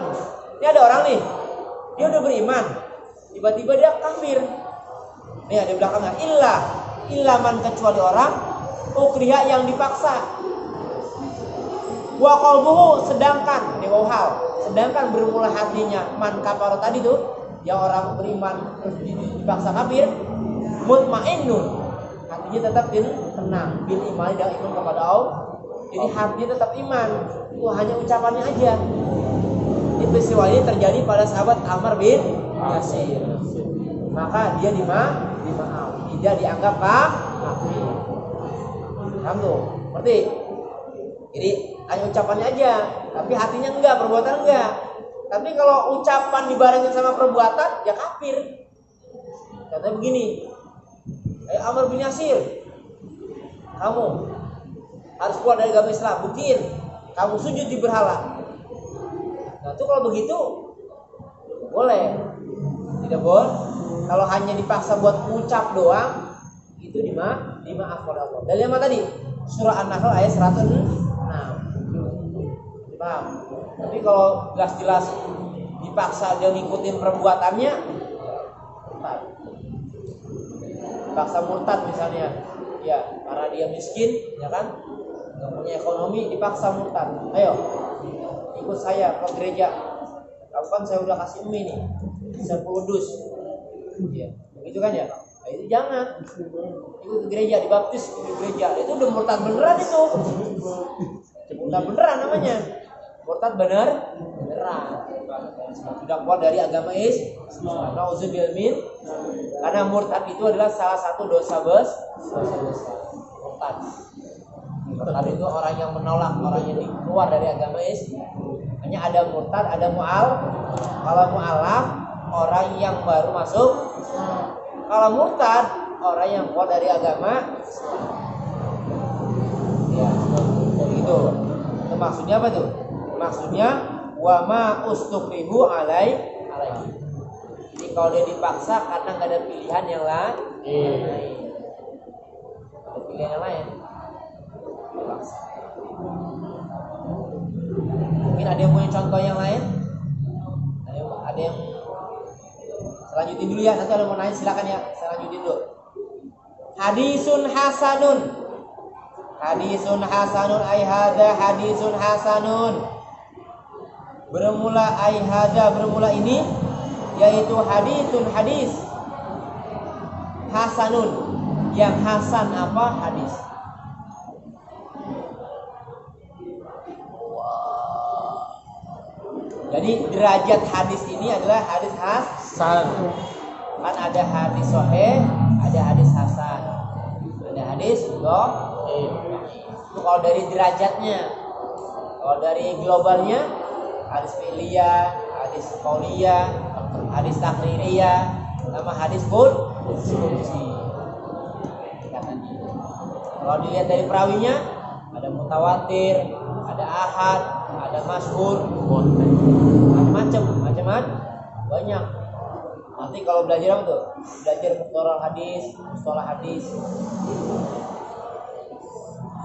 Ini ada orang nih, dia udah beriman, tiba-tiba dia kafir. Nih ada di belakangnya, illa man kecuali orang ukriha yang dipaksa. Wa qalbuhu sedangkan ini sedangkan bermula hatinya man kafar tadi tuh yang orang beriman terus dipaksa kafir, mutmainnun hatinya tetap tenang bil iman dan iman kepada Allah. Jadi hatinya tetap iman, itu hanya ucapannya aja. Ini peristiwa ini terjadi pada sahabat Amr bin Yasir. Maka dia dimaaf, tidak dianggap kafir. Paham tuh? Berarti jadi hanya ucapannya aja, tapi hatinya enggak, perbuatan enggak. Tapi kalau ucapan dibarengin sama perbuatan, ya kafir. Katanya begini, Amr bin Yasir, kamu harus keluar dari agama Islam, buktiin kamu sujud di berhala. Nah itu kalau begitu boleh, tidak boleh. Kalau hanya dipaksa buat ucap doang, itu dimaaf oleh Allah. Dari yang mana tadi? Surah An-Nahl ayat 106. Paham? Tapi kalau jelas-jelas dipaksa dia ngikutin perbuatannya, murtad. Dipaksa murtad misalnya, ya karena dia miskin, ya kan, nggak punya ekonomi, dipaksa murtad. Ayo, ikut saya ke gereja. Kapan saya udah kasih mie nih, 10 dus. Ya, begitu kan ya? Nah, itu jangan. Ikut ke gereja, dibaptis di gereja. Itu udah murtad beneran itu. Murtad beneran namanya. Murtad beneran. Sudah keluar dari agama Islam. Nauzubillah min. Karena murtad itu adalah salah satu dosa besar. Murtad. Murtad itu orang yang menolak, orang yang keluar dari agama Islam. Hanya ada murtad, ada mu'al. Kalau mu'alaf, orang yang baru masuk. Kalau murtad, orang yang keluar dari agama Islam. Ya, begitu. Itu maksudnya apa tuh? Maksudnya wa ma ustukrihu alaihi. Jadi kalau dia dipaksa karena nggak ada pilihan yang lain. Ada pilihan yang lain. Dipaksa. Mungkin ada yang punya contoh yang lain? Ada yang selanjutin dulu ya, nanti kalau mau nanya silakan ya, selanjutin dulu. Hadisun hasanun. Hadisun hasanun ay hadza hadisun hasanun. Bermula ay hadza bermula ini yaitu hadisun hadis. Hasanun yang hasan apa hadis? Jadi derajat hadis ini adalah hadis hasan. Kan ada hadis sahih, ada hadis hasan, ada hadis dhaif. Itu kalau dari derajatnya. Kalau dari globalnya, hadis fi'liyah, hadis qauliyah, hadis takririyah, sama hadis qudsi. Kalau dilihat dari perawinya, ada mutawatir, ada ahad, ada masyhur, macam-macam banyak. Nanti kalau belajar apa tuh? Belajar mustalah hadis.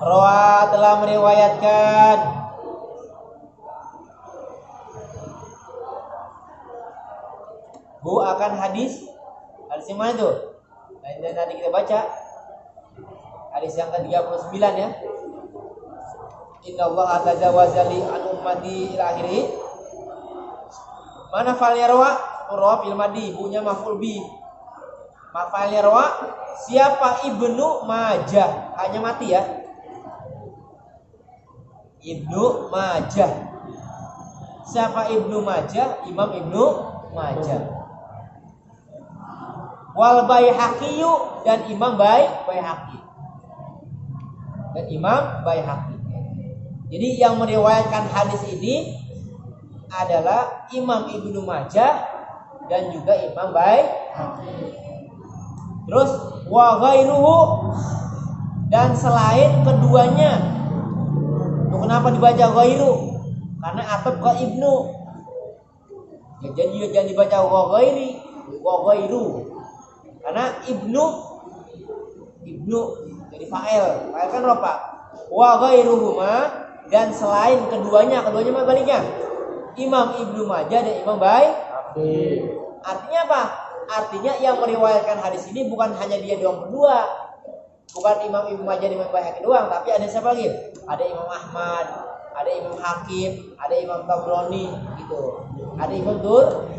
Rawa telah meriwayatkan akan hadis yang mana tuh? Nah, nanti kita baca hadis yang ke-39 ya. Inna Allah tajawaza li an ummati ila akhirih. Mana fa'alnya rawa fil madi, punya maf'ul bi. Maf'alnya rawa siapa? Ibnu Majah. Hanya mati ya. Ibnu Majah. Siapa Ibnu Majah? Imam Ibnu Majah. Wal Baihaqi dan Imam Baihaqi. Dan Imam Baihaqi. Jadi yang meriwayatkan hadis ini adalah Imam Ibnu Majah dan juga Imam Baihaqi. Terus wa ghairuhu dan selain keduanya. Kenapa dibaca ghairu? Karena atap ke Ibnu. Ya, jadi jangan dibaca wa ghairu. Karena Ibnu jadi fa'il kan rofa. Wa ghairuhuma dan selain keduanya mah baliknya. Imam Ibnu Majah dan Imam Baihaqi. Artinya apa? Artinya yang meriwayatkan hadis ini bukan hanya dia doang berdua. Bukan Imam Ibnu Majah dan Imam Baihaqi doang, tapi ada siapa lagi? Ada Imam Ahmad, ada Imam Hakim, ada Imam Tabrani gitu. Ada Imam Tur.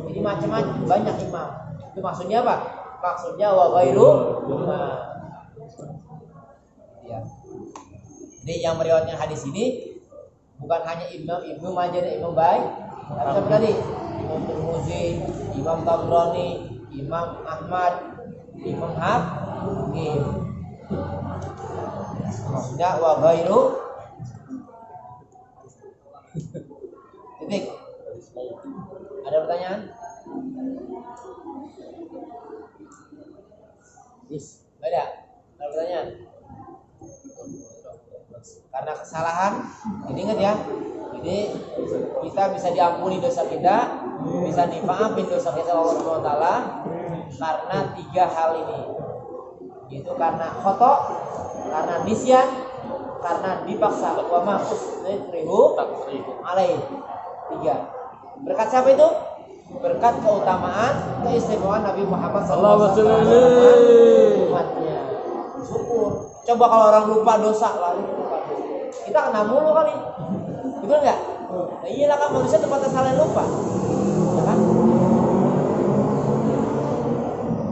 Jadi macam-macam banyak imam. Itu maksudnya apa? Maksudnya wa ghairu. Ya. Jadi yang meriwayatkan hadis ini bukan hanya Imam Ibnu Majah dan Imam Baihaqi, tapi siapa tadi? Imam Tirmidzi, Imam Tabrani, Imam Ahmad, Imam Hakim. Maksudnya wa ghairu. Titik. Ada pertanyaan? Yes. Ada pertanyaan? Karena kesalahan, ini ingat ya. Jadi kita bisa diampuni dosa kita, bisa dimaafin dosa kita oleh Allah SWT karena 3 hal ini. Yaitu karena khoto, karena nisyan, karena dipaksa. Wa ma usrihu alaihi. 3. Berkat siapa itu? Berkat keutamaan, keistimewaan Nabi Muhammad SAW umatnya. Syukur. Coba kalau orang lupa dosa lalu kita kena mulu kali. Betul enggak? Nah, iyalah kan manusia tempatnya salah lupa. Ya kan?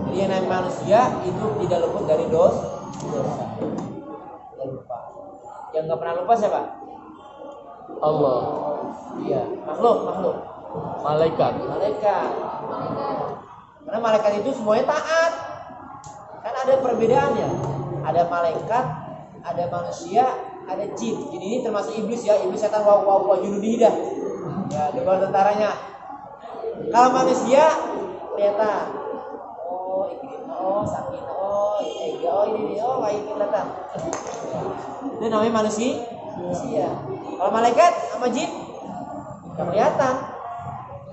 Jadi yang namanya manusia itu tidak luput dari dosa. Tidak lupa. Yang enggak pernah lupa siapa? Allah. Iya, makhluk. Malaikat. Karena malaikat itu semuanya taat. Kan ada perbedaannya. Ada malaikat, ada manusia, ada jin. Jin ini termasuk iblis ya. Iblis setan wa junudihi dah. Ya, di bawah tentaranya. Kalau manusia kelihatan. Oh, sakit. Ini kayak kelihatan. Itu namanya manusia. Kalau malaikat sama jin Nggak kelihatan.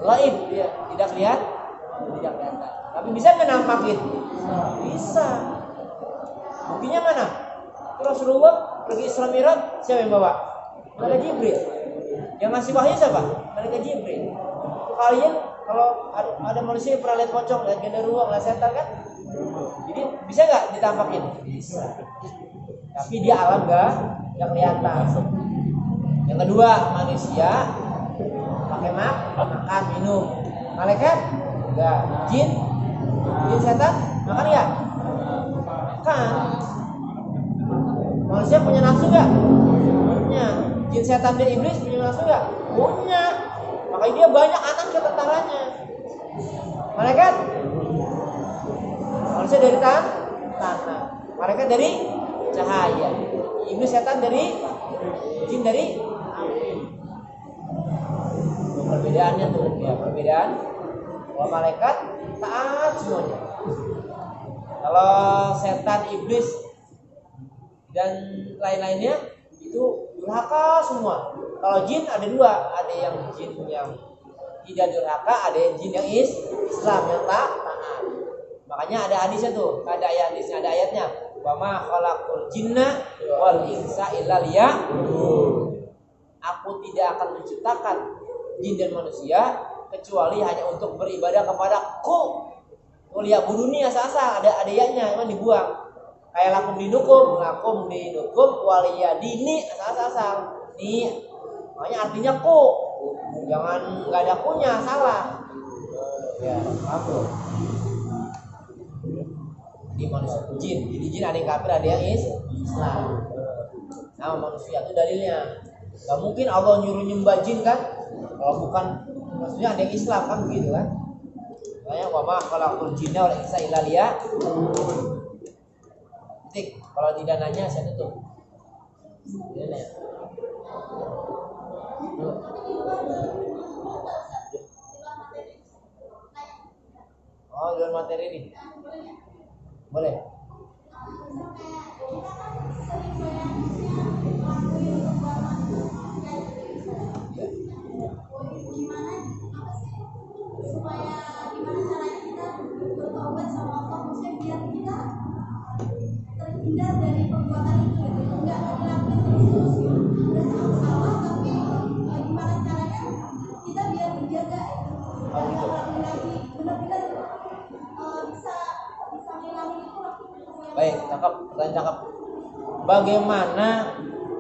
Gaib dia, tidak kelihatan. Tapi bisa nggak nampakin? Bisa. Buktinya mana? Rasulullah pergi Isra Mi'raj, siapa yang bawa? Malaikat Jibril. Yang ngasih wahyu siapa? Malaikat Jibril. Kalian kalau ada manusia yang pernah lihat pocong, lihat genderuwo, lihat setan kan? Jadi bisa nggak ditampakin? Bisa. Tapi dia alam nggak kelihatan. Yang kedua, manusia pakai makan, minum. Malaikat enggak. Jin setan makan ya? Makan. Manusia punya nafsu enggak? Punya. Jin setan dan iblis punya nafsu enggak? Punya. Makanya dia banyak anaknya tentaranya. Malaikat manusia dari tanah. Malaikat dari cahaya. Iblis setan dari jin dari api. Perbedaannya tuh ya, perbedaan. Kalau malaikat taat semuanya. Kalau setan, iblis dan lain-lainnya itu durhaka semua. Kalau jin ada dua, ada yang jin yang tidak durhaka, ada yang jin yang Islam yang taat. Makanya ada hadisnya tuh, ada ayatnya. Wa ma khalaqul jinna wal insa illa liya'budun. Aku tidak akan menciptakan jin dan manusia kecuali hanya untuk beribadah kepadaku. Liya'buduni asal-asal ada ayatnya, emang dibuang. Kayak lakum dinukum waliyadini asal-asal. Nih, makanya artinya ku. Jangan enggak ada kunya, salah. Ya, aku. Di manusia jin, jadi jin ada yang kafir, ada yang Islam. Nah, manusia itu dalilnya. Gak mungkin Allah nyuruh nyembah jin kan? Kalau bukan, maksudnya ada yang Islam kan begitu kan? Makanya wa ma khalaqul jinna wal insa illa liya'budun. Titik. Kalau tidak nanya saya tutup. Tidak nanya. Oh, jual materi ini. Boleh. Terhindar dari perbuatan itu, enggak dilakukan terus. Udah tahu salah, tapi gimana caranya kita biar menjaga itu, biar nggak ngelakuin lagi, benar-benar bisa ngilangin itu. Baik, cakep, pertanyaan cakep. Bagaimana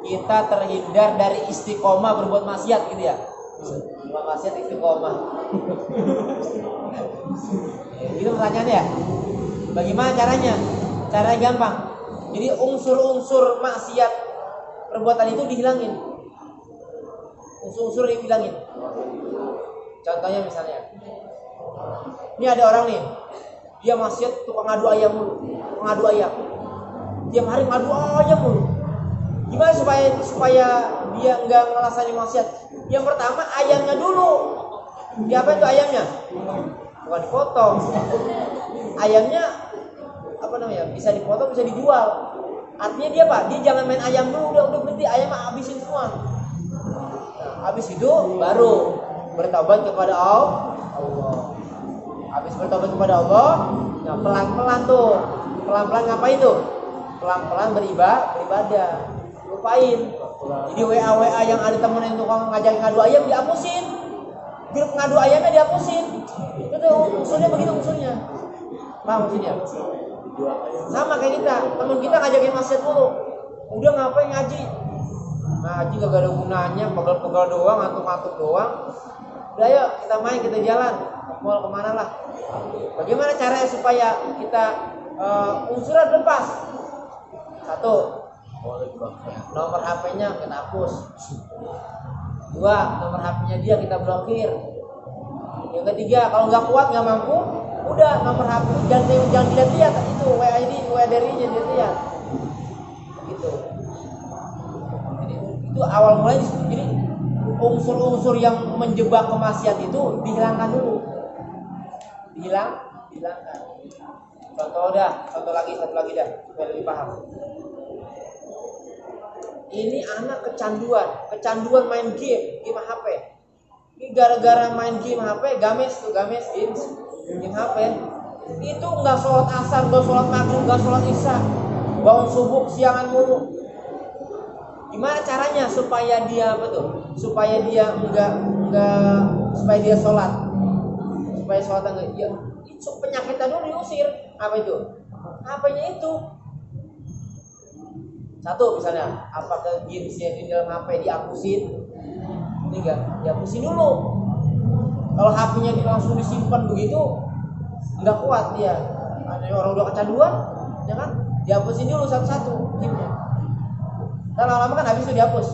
kita terhindar dari istiqomah berbuat maksiat gitu ya? Berbuat maksiat istiqomah. Gitu pertanyaannya ya? Bagaimana caranya? Caranya gampang. Jadi unsur-unsur maksiat perbuatan itu dihilangin. Unsur-unsur dihilangin. Contohnya misalnya, ini ada orang nih, dia maksiat tukang ngadu ayam mulu, ngadu ayam. Tiap hari ngadu ayam mulu. Gimana supaya dia nggak ngelaksanain maksiat? Yang pertama ayamnya dulu. Diapain tuh ayamnya? Bukan dipotong. Ayamnya apa namanya? Bisa dipotong, bisa dijual. Artinya dia apa? Dia jangan main ayam dulu, udah berhenti ayam habisin semua. Nah, habis itu baru bertobat kepada Allah. Habis bertobat kepada Allah, nah pelan-pelan tuh. Pelan-pelan ngapain tuh? Pelan-pelan beribadah. Lupain. Jadi WA yang ada temen yang tukang ngajakin ngadu ayam dihapusin. Grup ngadu ayamnya dihapusin. Itu tuh unsurnya begitu unsurnya. Paham maksudnya? Sama kayak kita, temen kita ngajakin maksiat mulu. Udah ngapain ngaji? Ngaji gak ada gunanya, pegal-pegal doang, ngantuk-ngantuk doang. Udah yuk kita main, kita jalan. Mau kemana lah? Bagaimana caranya supaya kita unsurnya lepas? Satu, nomor HP-nya kita hapus. Dua, nomor HP-nya dia kita blokir. Yang ketiga, kalau nggak kuat, nggak mampu, udah nomor HP jangan dilihat-lihat. Itu WA ini, WA dari jangan dilihat. Gitu. Jadi itu awal mulai di situ. Jadi unsur-unsur yang menjebak kemaksiat itu dihilangkan dulu. Dihilangkan. Contoh satu lagi dah, supaya lebih paham. Ini anak kecanduan main game HP. Ini gara-gara main game HP, games games game HP. Itu nggak sholat asar, nggak sholat maghrib, nggak sholat isya, bangun subuh siangan mulu. Gimana caranya supaya dia apa tuh? Supaya dia supaya dia sholat, supaya sholat enggak? Ya, itu penyakitnya dulu diusir. Apa itu? HP-nya itu. Satu misalnya, apakah games yang di dalam HP dihapusin? Ini enggak, dihapusin dulu. Kalau HP-nya langsung disimpan begitu, nggak kuat dia. Ada orang udah kecanduan, ya kan? Dihapusin dulu satu-satu gamenya. Dan lama-lama kan habis itu dihapus.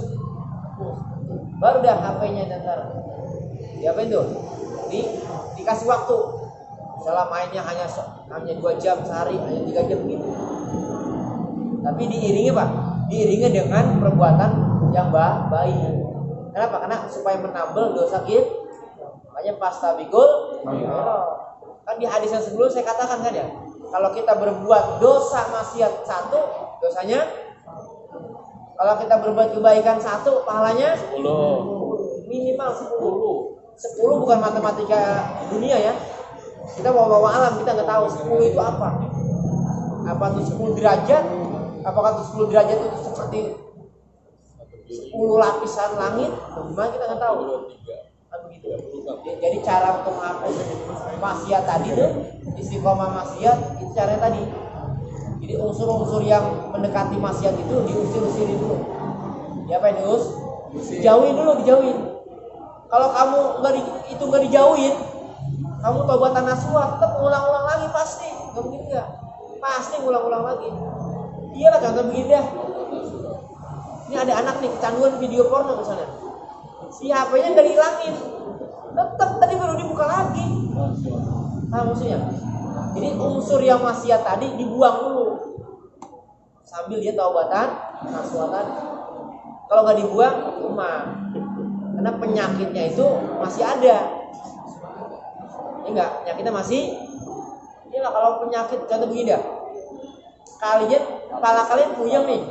Baru dah HP-nya ntar. Diapain tuh? Dikasih waktu. Misalnya mainnya hanya 2 jam sehari, hanya 3 jam gitu. Tapi diiringi Pak, diiringi dengan perbuatan yang baik. Kenapa? Karena supaya menambal dosa gitu. Makanya pastabikul kan di hadis yang sebelum saya katakan kan ya, kalau kita berbuat dosa maksiat 1, dosanya, kalau kita berbuat kebaikan 1, pahalanya 10. Minimal 10 bukan matematika dunia ya. Kita bawa alam, kita nggak tahu 10 itu apa. Apa itu 10 derajat? Apakah itu 10 derajat itu seperti 10 lapisan langit? Gimana kita nggak tahu. Begitu. Jadi cara untuk menghapus maksiat tadi tuh, istiqomah maksiat itu caranya tadi. Jadi unsur-unsur yang mendekati maksiat itu diusir-usirin dulu. Diapain dius? Dijauhin dulu, dijauhin. Kalau kamu nggak dijauhin, kamu taubatan nasuha, tetap ulang-ulang lagi pasti. Nggak mungkin nggak? Pasti ulang-ulang lagi. Iyalah contoh begini deh. Ini ada anak nih kecanduan video porno misalnya. Si HP-nya nggak dihilangin, tetap tadi baru dibuka lagi. Nah maksudnya, jadi unsur yang maksiat tadi dibuang dulu, sambil dia taubatan nasuha tadi. Kalau nggak dibuang, cuma karena penyakitnya itu masih ada. Ini enggak, penyakitnya masih. Ini lah kalau penyakit contoh begini dah. Kepala kalian puyeng nih.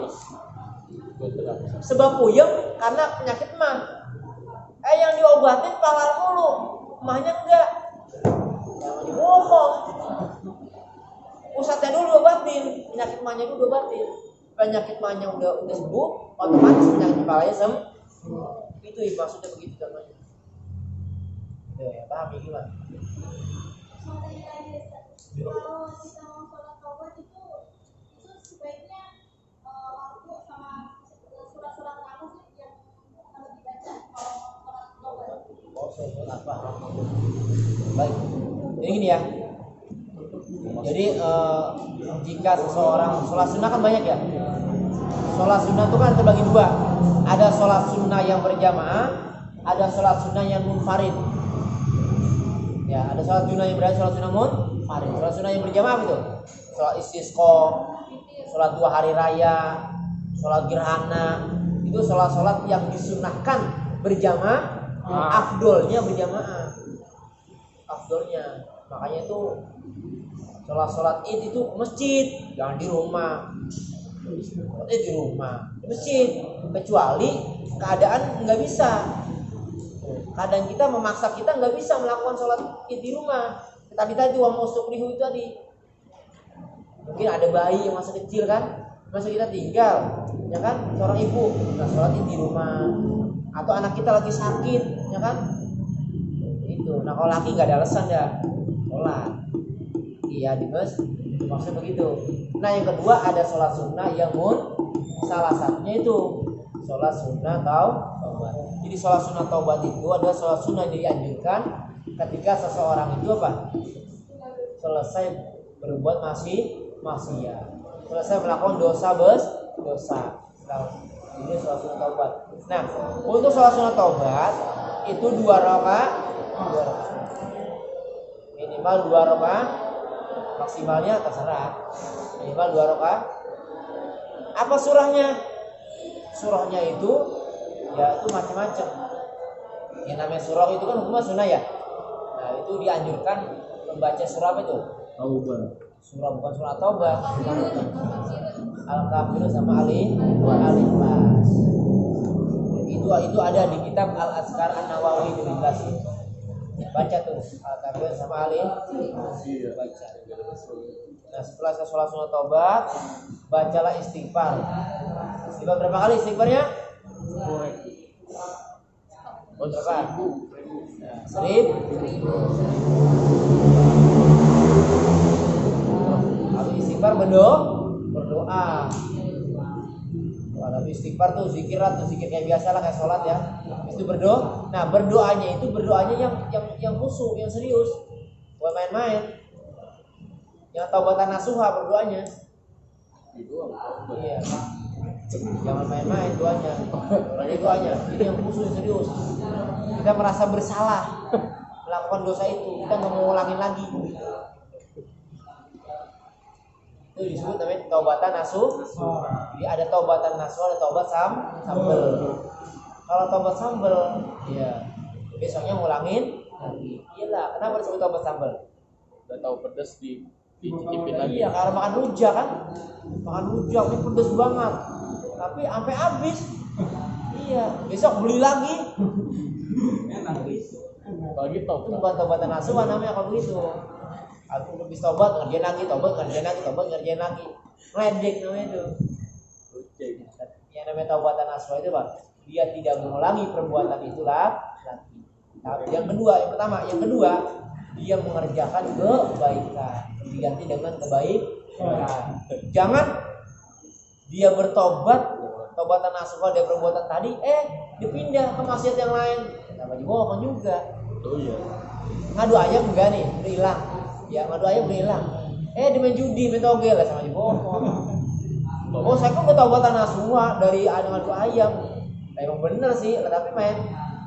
Sebab puyeng karena penyakit mah. Yang diobatin kepala mulu, mahnya enggak. Jangan dibohong. Pusatnya dulu obatin, penyakit mahnya dulu obatin. Penyakit mahnya udah sembuh, otomatis penyakit kepalanya sembuh. Itu maksudnya begitu contohnya. Ya, paham ya gimana? Kalau kita mau sholat taubat itu sebaiknya waktu sama surat-surat apa sih yang harus dibaca kalau sholat taubat? Apa? Baik. Jadi gini ya. Jadi jika seseorang sholat sunnah kan banyak ya. Sholat sunnah itu kan terbagi 2. Ada sholat sunnah yang berjamaah, ada sholat sunnah yang munfarid. Ya, ada sholat sunnah yang berjamaah, sholat sunnah munfarid. Sholat sunnah yang berjamaah itu sholat istisqa, sholat 2 hari raya, sholat gerhana. Itu sholat-sholat yang disunahkan berjamaah, afdolnya berjamaah. Afdolnya. Makanya itu sholat Id itu masjid, jangan di rumah. Di rumah, di masjid, kecuali keadaan nggak bisa. Keadaan kita memaksa kita nggak bisa melakukan sholat Id di rumah. Tadi wa musukrihu itu tadi. Mungkin ada bayi yang masih kecil kan, masih kita tinggal, ya kan, seorang ibu, nah sholat Id di rumah. Atau anak kita lagi sakit, ya kan? Itu. Nah kalau laki nggak ada alasan ya, sholat. Iya di masjid, maksudnya begitu. Nah yang kedua ada sholat sunnah yang salah satunya itu sholat sunnah taubat. Jadi sholat sunnah taubat itu adalah sholat sunnah yang dianjurkan ketika seseorang itu apa? Selesai berbuat maksiat, selesai melakukan dosa. Nah, ini sholat sunnah taubat. Nah untuk sholat sunnah taubat itu 2 rakaat, minimal 2 rakaat. Maksimalnya terserah, minimal 2 rakaat. Apa surahnya? Surahnya itu ya itu macam-macam. Yang namanya surah itu kan hukumnya sunnah ya. Nah itu dianjurkan membaca surah apa itu? Taubah. Surah bukan surah Taubah. Al-Kafirun sama Al-Ikhlas. Itu ada di kitab Al-Azkar An-Nawawi dijelasin. Baca tuh Al-Kabir sama Alin. Baca. Nah, setelah sholat sunat taubat, bacalah istighfar. Istighfar berapa kali istighfarnya? Berapa? 1000. Habis istighfar berdoa. Habis istighfar tuh zikir kayak biasa lah, kayak sholat ya. Itu berdoa. Nah, berdoanya yang khusyuk, yang serius. Bukan main-main. Yang taubatan nasuha berdoanya. Iya. Jangan main-main doanya. Ini yang khusyuk, serius. Kita merasa bersalah melakukan dosa itu, kita nggak mau ulangin lagi. Itu disebut namanya taubatan nasuh. Jadi ada taubatan nasuh, ada taubat sambel. Kalau taubat sambel, ya besoknya ngulangin lagi. Iyalah, kenapa disebut taubat sambel? Udah tahu pedes dicicipin lagi. Iya, karena makan rujak kan. Makan rujak ini pedes banget. Tapi sampai habis. Iya, besok beli lagi. Enak gitu. Bagi Itu bukan taubatan nasuh namanya kalau begitu. Aku habis tobat ngerjain lagi, tobat ngerjain lagi. Ngeledek namanya itu. Yang namanya taubatan nasuh itu, Pak, dia tidak mengulangi perbuatan itu lagi. Tapi yang kedua, dia mengerjakan kebaikan diganti dengan kebaikan. Jangan dia bertobat, taubatan nasuh dari perbuatan tadi, dipindah ke maksiat yang lain. Namanya bohong juga. Oh iya. Ngadu ayam enggak nih, udah hilang. Ya ngadu ayam udah hilang. Dia main judi, main togel lah, sama aja bohong. Oh, saya kan taubatan nasuh dari ngadu ayam. Nah, emang bener sih, tapi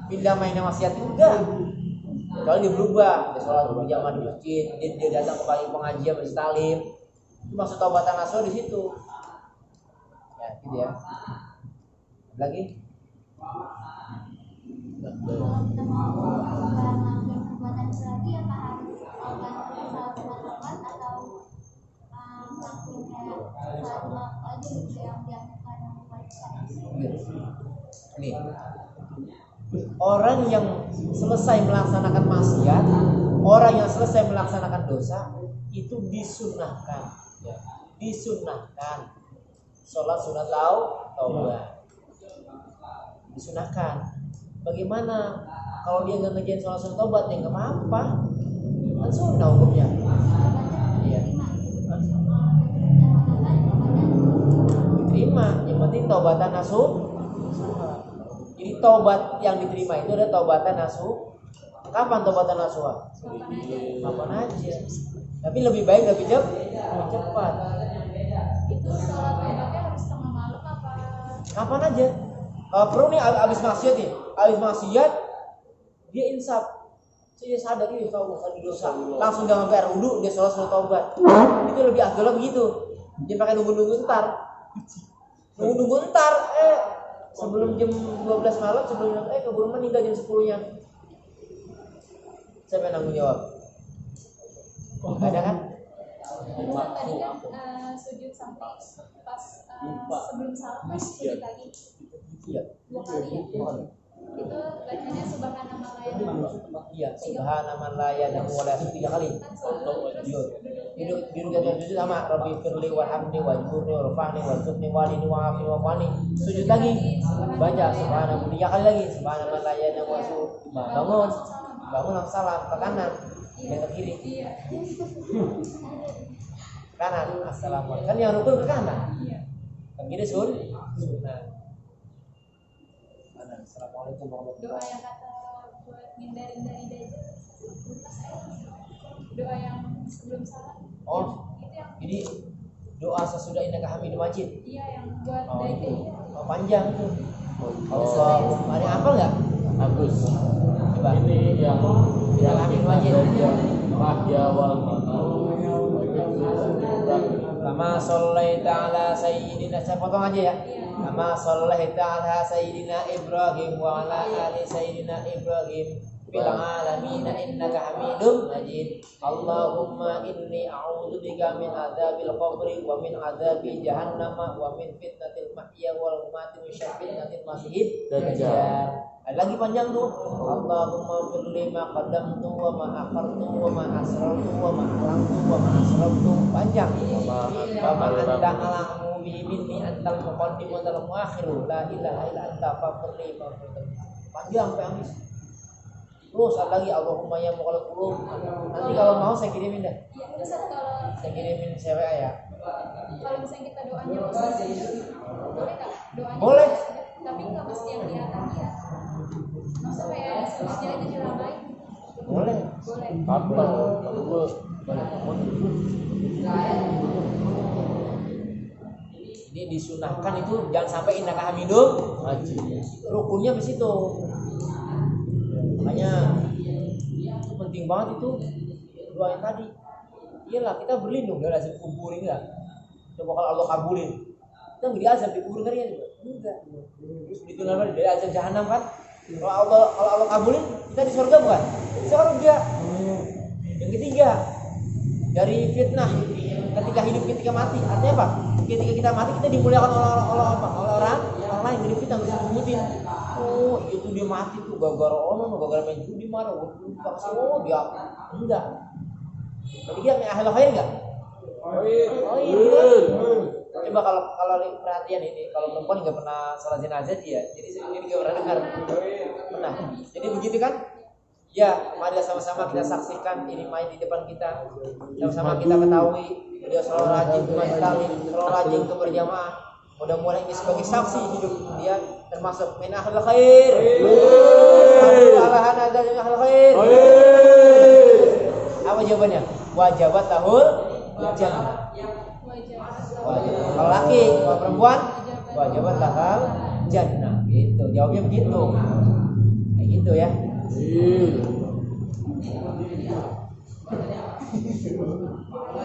pindah mainnya maksiat juga. Kalau dia berubah, dia sholat berjamaah di masjid, dia datang ke pagi pengajian berstalim. Itu maksud taubatan nasuh di situ. Ya, gitu ya. Lagi? Kalau kita mau ngelakuin perbuatan itu lagi, apa harus sholat sunat atau ngelakuin kayak sholat aja gitu yang dilakukan yang wajib? Nih, orang yang selesai melaksanakan maksiat, orang yang selesai melaksanakan dosa itu disunahkan, ya. Disunahkan sholat sunat taubat, disunahkan. Bagaimana kalau dia nggak ngerjain sholat sunat taubat, ya nggak apa-apa, kan sunnah hukumnya. Iya. Diterima, yang penting taubatan nasuh. Jadi taubat yang diterima itu ada taubatan nasuh. Kapan taubatan nasuh? Kapan aja. Tapi lebih baik lebih cepat. Itu sholat taubatnya harus tengah malam apa? Kapan aja. Perlu nih abis maksiat dia insaf. Dia sadar dia tahu tadi dosa. Langsung jangan sampai wudu dia sholat taubat. Itu lebih afdal begitu. Dia pakai nunggu ntar. Sebelum jam 12 malam, keburu meninggal jam 10-nya. Siapa yang tanggung jawab? Ada kan? Tadi kan sujud sampai pas sebelum salam kan sujud lagi. Iya. 2 kali ya. Itu bacanya subhana man la ya'lamu. Iya, subhana man la ya'lamu wa la 3 kali. Duduk jatuh sujud sama Rabbi firli warhamni wajburni warfa'ni warzuqni walini wa'afni wa'afani. Sujud lagi. Baca subhana 3 kali lagi. Subhana man la ya'lamu wa bangun langsung salam ke kanan, ke kiri. Kanan, assalamualaikum. Kan yang rukun ke kanan. Ke kiri sunnah. Assalamualaikum warahmatullahi Doa yang kata buat hindarin dari dajjal. Doa yang sebelum salam. Oh, Itu yang jadi doa sesudah innaka hamidum majid. iya yang buat dajjal. Panjang itu. Ada apa enggak? Bagus. Coba. Ini yang hamidum majid. Mahya wal Kama shallaita ala sayyidina, saya potong aja ya. Kama shallaita ala sayyidina Ibrahim wa ala ali sayyidina Ibrahim fil alamin innaka Hamidum Majid. Allahumma inni a'udzubika min adzabil qabri wa min adzabi jahannam wa min fitnatil mahya wal mamati wa syarri fitnatil masiihid dajjal. Ada lagi panjang tuh. Allahumma firli ma qaddamtu wa ma akhartu wa ma asrartu wa ma alantu wa ma asrartu. Panjang. Wa ma anta alamu bi minni antal muqaddim wa antal muakhir la ilaha illa anta fafirli ma panjang sampai habis. Terus ada lagi Allahumma ya muqallibal qulub. Nanti kalau mau saya kirimin deh. Iya, Ustaz, kalau Saya kirimin CWA ya. kalau misalnya kita doanya Ustaz, boleh nggak doanya? Boleh. Tapi nggak mesti yang di atas ya. Masa kayak sebutnya aja diramai? Boleh. Boleh. Apa? Ini disunahkan itu jangan sampai innaka Hamidum Majid. rukunnya di situ. Makanya itu penting banget itu doa yang tadi. Iyalah kita berlindung dari azab kubur enggak. Coba kalau Allah kabulin, kita nggak diazab di kubur kan ya? Enggak. Terus ditunda dari azab jahanam kan? Kalau Allah kabulin, kita di surga bukan? Di surga. Yang ketiga, dari fitnah ketika hidup ketika mati. Artinya apa? Ketika kita mati kita dimuliakan oleh orang lain. Jadi kita nggak disebutin. Oh itu dia mati tuh gara-gara gara-gara main judi marah. Oh dia enggak. Jadi dia ahli khair enggak? Oh iya. Coba kalau perhatian ini, kalau perempuan nggak pernah salat jenazah dia, jadi ini nggak pernah dengar. Pernah. Jadi begitu kan? Ya, mari sama-sama kita saksikan ini main di depan kita. Sama-sama kita ketahui dia selalu rajin ke masjid, selalu rajin ke berjamaah. Mudah-mudahan ini sebagai saksi hidup dia termasuk min ahlul khair. Alhamdulillah ada min ahlul khair. Apa jawabannya? Wajabat tahul jannah. Wajib. Kalau laki, kalau perempuan wajabat tahul jannah. Gitu. Jawabnya begitu. Kayak gitu ya.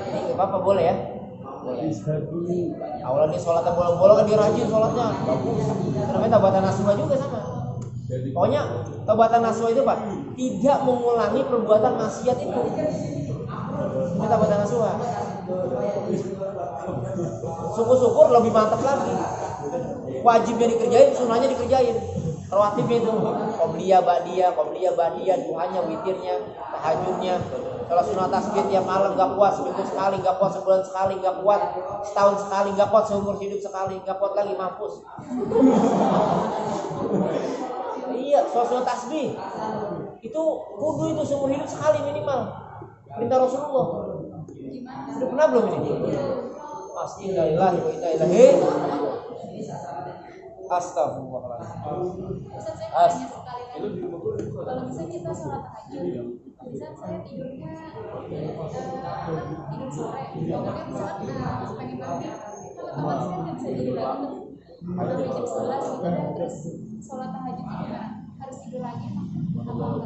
Ini apa boleh ya? Awalnya dia sholatnya bolong-bolong kan dia rajin sholatnya bagus. Namanya taubatan nasuha juga sama. Pokoknya taubatan nasuha itu Pak tidak mengulangi perbuatan maksiat itu. Ini taubatan nasuha. Syukur-syukur lebih mantap lagi. Wajibnya dikerjain, sunnahnya dikerjain. Rawatibnya itu qobliyah ba'diyah, duhanya, witirnya, tahajudnya. Kalau sunat tasbih tiap malam enggak kuat, seminggu sekali enggak kuat, sebulan sekali enggak kuat, setahun sekali enggak kuat, seumur hidup sekali enggak kuat lagi mampus. Iya, sunat tasbih. Itu kudu itu seumur hidup sekali minimal. Perintah Rasulullah. Sudah pernah belum ini? Innalillahi wa inna ilaihi astagfirullahaladzim. Ustaz, saya mau tanya sekali lagi. Kalau misalnya kita sholat tahajud, misalnya saya tidurnya tidur sore, kemudian misalnya pengen bangun, otomatis kan nggak bisa tidur lagi tuh. Sampai jam 11 gitu kan, terus sholat tahajud juga harus tidur lagi apa enggak?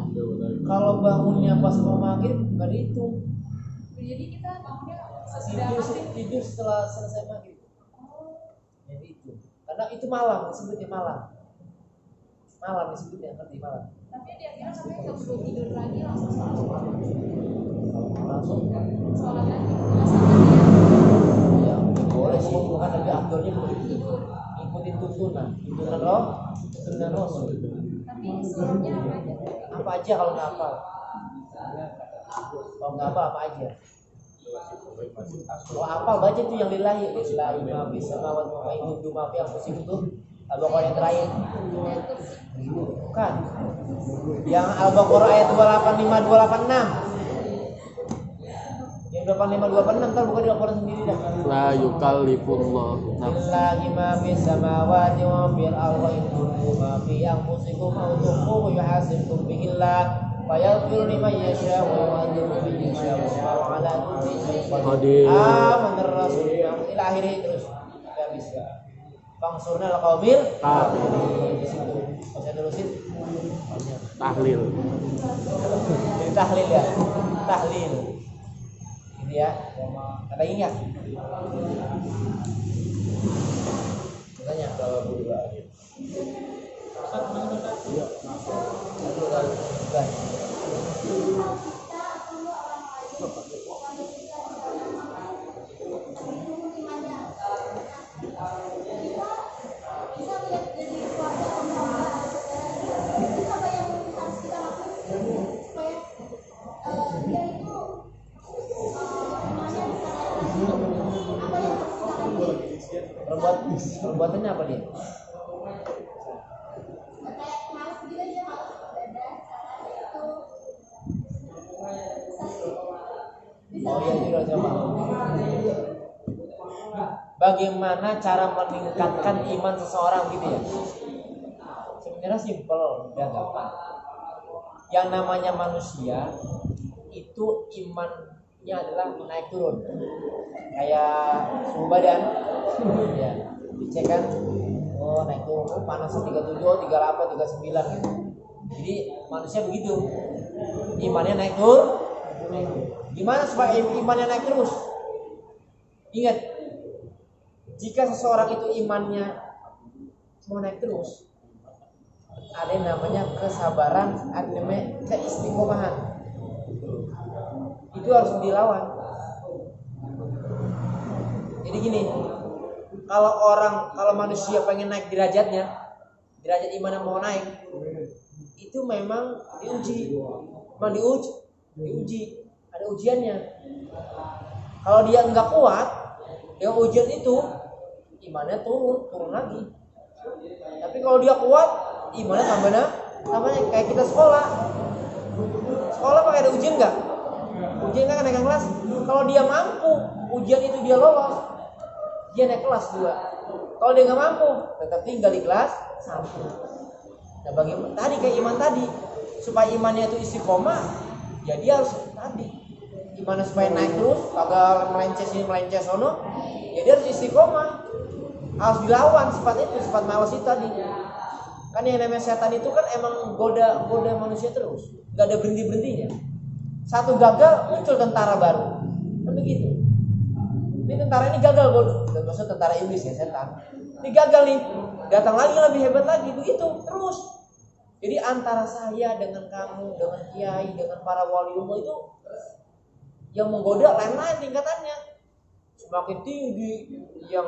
Kalau bangunnya pas mau maghrib nggak dihitung. Jadi kita bangunnya sesudah maghrib. Tidur setelah selesai maghrib. Jadi itu. Karena itu malam disebutnya malam. Malam disebutnya ngerti malam. Tapi dia bilang katanya nggak perlu tidur lagi, langsung sholat. Langsung Sholat lagi. Masalahnya ya boleh sih, bukan lebih afdolnya begitu. Ikutin tuntunan roh, tuntunan Rasul. tapi sholatnya apa aja? Apa aja kalau nggak hafal? Kalau nggak hafal apa aja? Kalau hafal baca tuh yang lillahi ma fis samawati wa ma yubdu ma fi anfusikum tuh Al-Baqarah yang terakhir. Bukan. Yang Al-Baqarah ayat 285 286. Yang 285 286 ntar buka di Al-Qur'an sendiri dah. La yukallifullahu nafsan Lillahi ma fis samawati wa fil ardi ma fi anfusikum aw tukhfuhu yuhasibkum bihillah. Fayaghfiru liman yasha wa yu'adhibu man yasha wa ala kulli syai'in qadir. Amanar rasul ila akhirih terus habis ya. Fangsurna al-qaumil di situ. Saya terusin tahlil. Jadi tahlil ya. Tahlil. Gitu ya. Kata ingat. Tanya kalau berdua. Iya. Perbuatannya apa dia? Oh iya juga coba. Bagaimana cara meningkatkan iman seseorang gitu ya? Sebenarnya simpel, udah gampang. Yang namanya manusia itu imannya adalah naik turun. Kayak suhu badan, ya dicek kan, oh naik turun, oh panasnya 37, 38, 39 gitu. Jadi manusia begitu, imannya naik turun. Gimana supaya imannya naik terus? Ingat, jika seseorang itu imannya mau naik terus, ada yang namanya kesabaran, ada yang namanya keistiqomahan. Itu harus dilawan. Jadi gini, kalau manusia pengen naik derajatnya, derajat imannya mau naik, itu memang diuji, ada ujiannya. Kalau dia enggak kuat, yang ujian itu imannya turun lagi. Tapi kalau dia kuat, imannya tambahnya kayak kita sekolah pakai ada ujian enggak? Ujian kan naik kelas. Kalau dia mampu, ujian itu dia lolos, dia naik kelas 2. Kalau dia nggak mampu, tetap tinggal di kelas 1. Nah, bagaimana tadi kayak iman tadi, supaya imannya itu istiqomah, ya dia harus tadi gimana supaya naik terus, kagak melenceng sini melenceng sono, ya dia harus istiqomah, harus dilawan sifat malas itu tadi. Kan yang namanya setan itu kan emang goda manusia terus, nggak ada berhentinya. Satu gagal muncul tentara baru, kan begitu. Ini tentara ini gagal, maksud tentara iblis ya, setan. Ini gagal nih, datang lagi lebih hebat lagi, begitu terus. Jadi antara saya dengan kamu, dengan kiai, dengan para wali Allah itu yang menggoda lain-lain tingkatannya. Semakin tinggi yang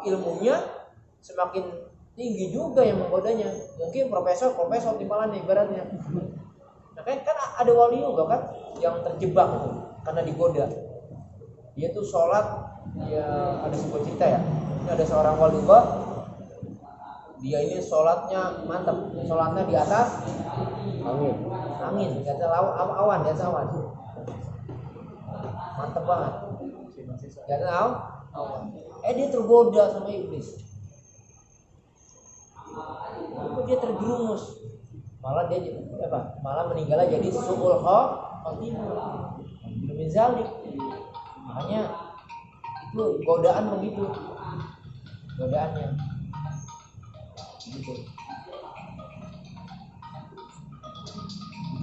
ilmunya, semakin tinggi juga yang menggodanya. Mungkin profesor timbalan ibaratnya. Nah, kan ada wali juga kan yang terjebak itu karena digoda. Dia tuh sholat, ya ada sebuah cerita ya. Ini ada seorang wali juga, dia ini sholatnya mantap, sholatnya di atas angin, di atas awan, di atas awan, mantap banget. Di atas awan. Dia tergoda sama iblis. Dia terjerumus. Malah meninggalnya jadi su'ul khatimah. Min zalik. Makanya itu godaan begitu. Godaannya. Gitu.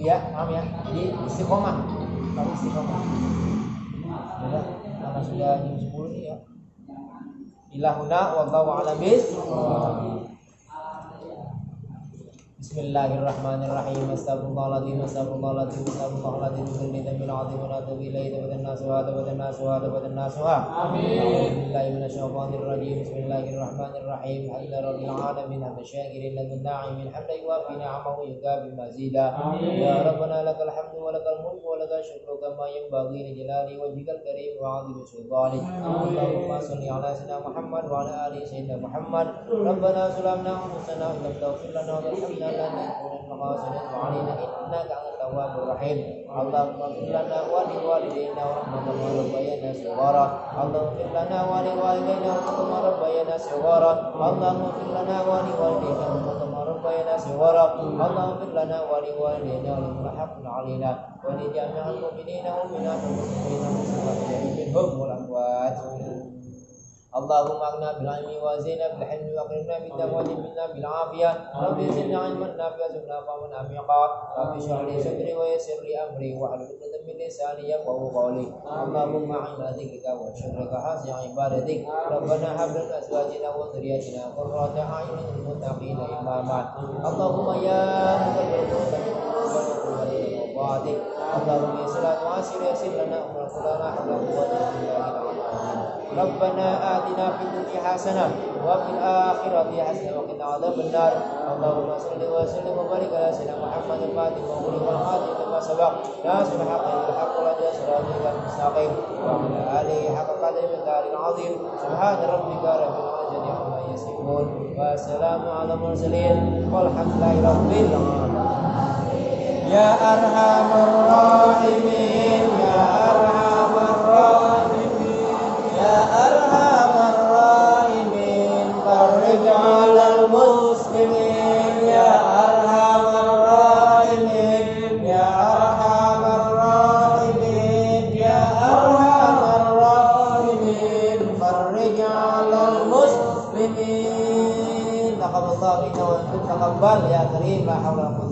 Ya, paham ya. Jadi istiqomah. Kalau istiqomah. Sudah, karena sudah jam 10 nih ya. Ilahuna wallahu a'lam bishawab. Bismillahirrahmanirrahim. Astagfirullahaladzim. Kulli dhanbin 'azim wa atubu ilaihi tabadan nasuha. Amin. Bismillahirrahmanirrahim. Alhamdulillahirabbil alamin. Hamdan syakirin lahu na'imin. Hamdan yuwafi ni'amahu wa yukafi mazida. Ya Rabbana lakal hamdu wa lakal mulku wa lakal syukru kama yanbaghi li jalali wajhikal karim wa 'azimi sultanik. Allahumma shalli 'ala sayyidina Muhammad wa 'ala ali sayyidina Muhammad. Rabbana zalamna anfusana wa lam taghfir lana wa tarhamna لنكونن خاسرين وعلينا إنك أنت التواب الرحيم. اللهم اغفر لنا ولوالدينا وارحمهما كما ربيانا صغارا. اللهم اغفر لنا ولوالدينا وارحمهما كما ربيانا صغارا. اللهم اغفر لنا ولوالدينا وارحمهما كما ربيانا صغارا. اللهم اغفر لنا ولوالدينا ولمن حق علينا ولجميع المؤمنين والمؤمنات والمسلمين والمسلمات منهم والأموات. اللهم اغننا بالعلم وزينا بالحلم واكرمنا بالتقوى منا بالعافيه. رب زدنا علما نافعا وارزقنا فهما عميقا. رب اشرح لي صدري ويسر لي امري واحلل عقدة من لساني يفقهوا قولي. اللهم اعنا على ذكرك وشكرك حسن عبادتك. ربنا هب لنا ازواجنا وذرياتنا قرة اعين للمتقين اماما. اللهم يا مقلب القلوب طاعتك اللهم يسر وعسر يسر لنا أمور كلنا حول قوة إلا بالله. ربنا آتنا في الدنيا حسنة وفي الآخرة حسنة وقنا عذاب النار. اللهم صل وسلم وبارك على سيدنا محمد الفاتح وغلق الخاتم لما سبق ناصر الحق بالحق والهدى صراطك المستقيم وعلى آله حق قدر المقدار العظيم. سبحان ربك رب العزة عما يصفون والسلام على المرسلين والحمد لله رب العالمين. يا أرحم الراحمين يا أرحم الراحمين يا أرحم الراحمين فرج على المسلمين يا أرحم الراحمين يا أرحم الراحمين يا أرحم الراحمين فرج على المسلمين. تقبل الله منا وأنتم تقبل يا كريم لا حول ولا قوة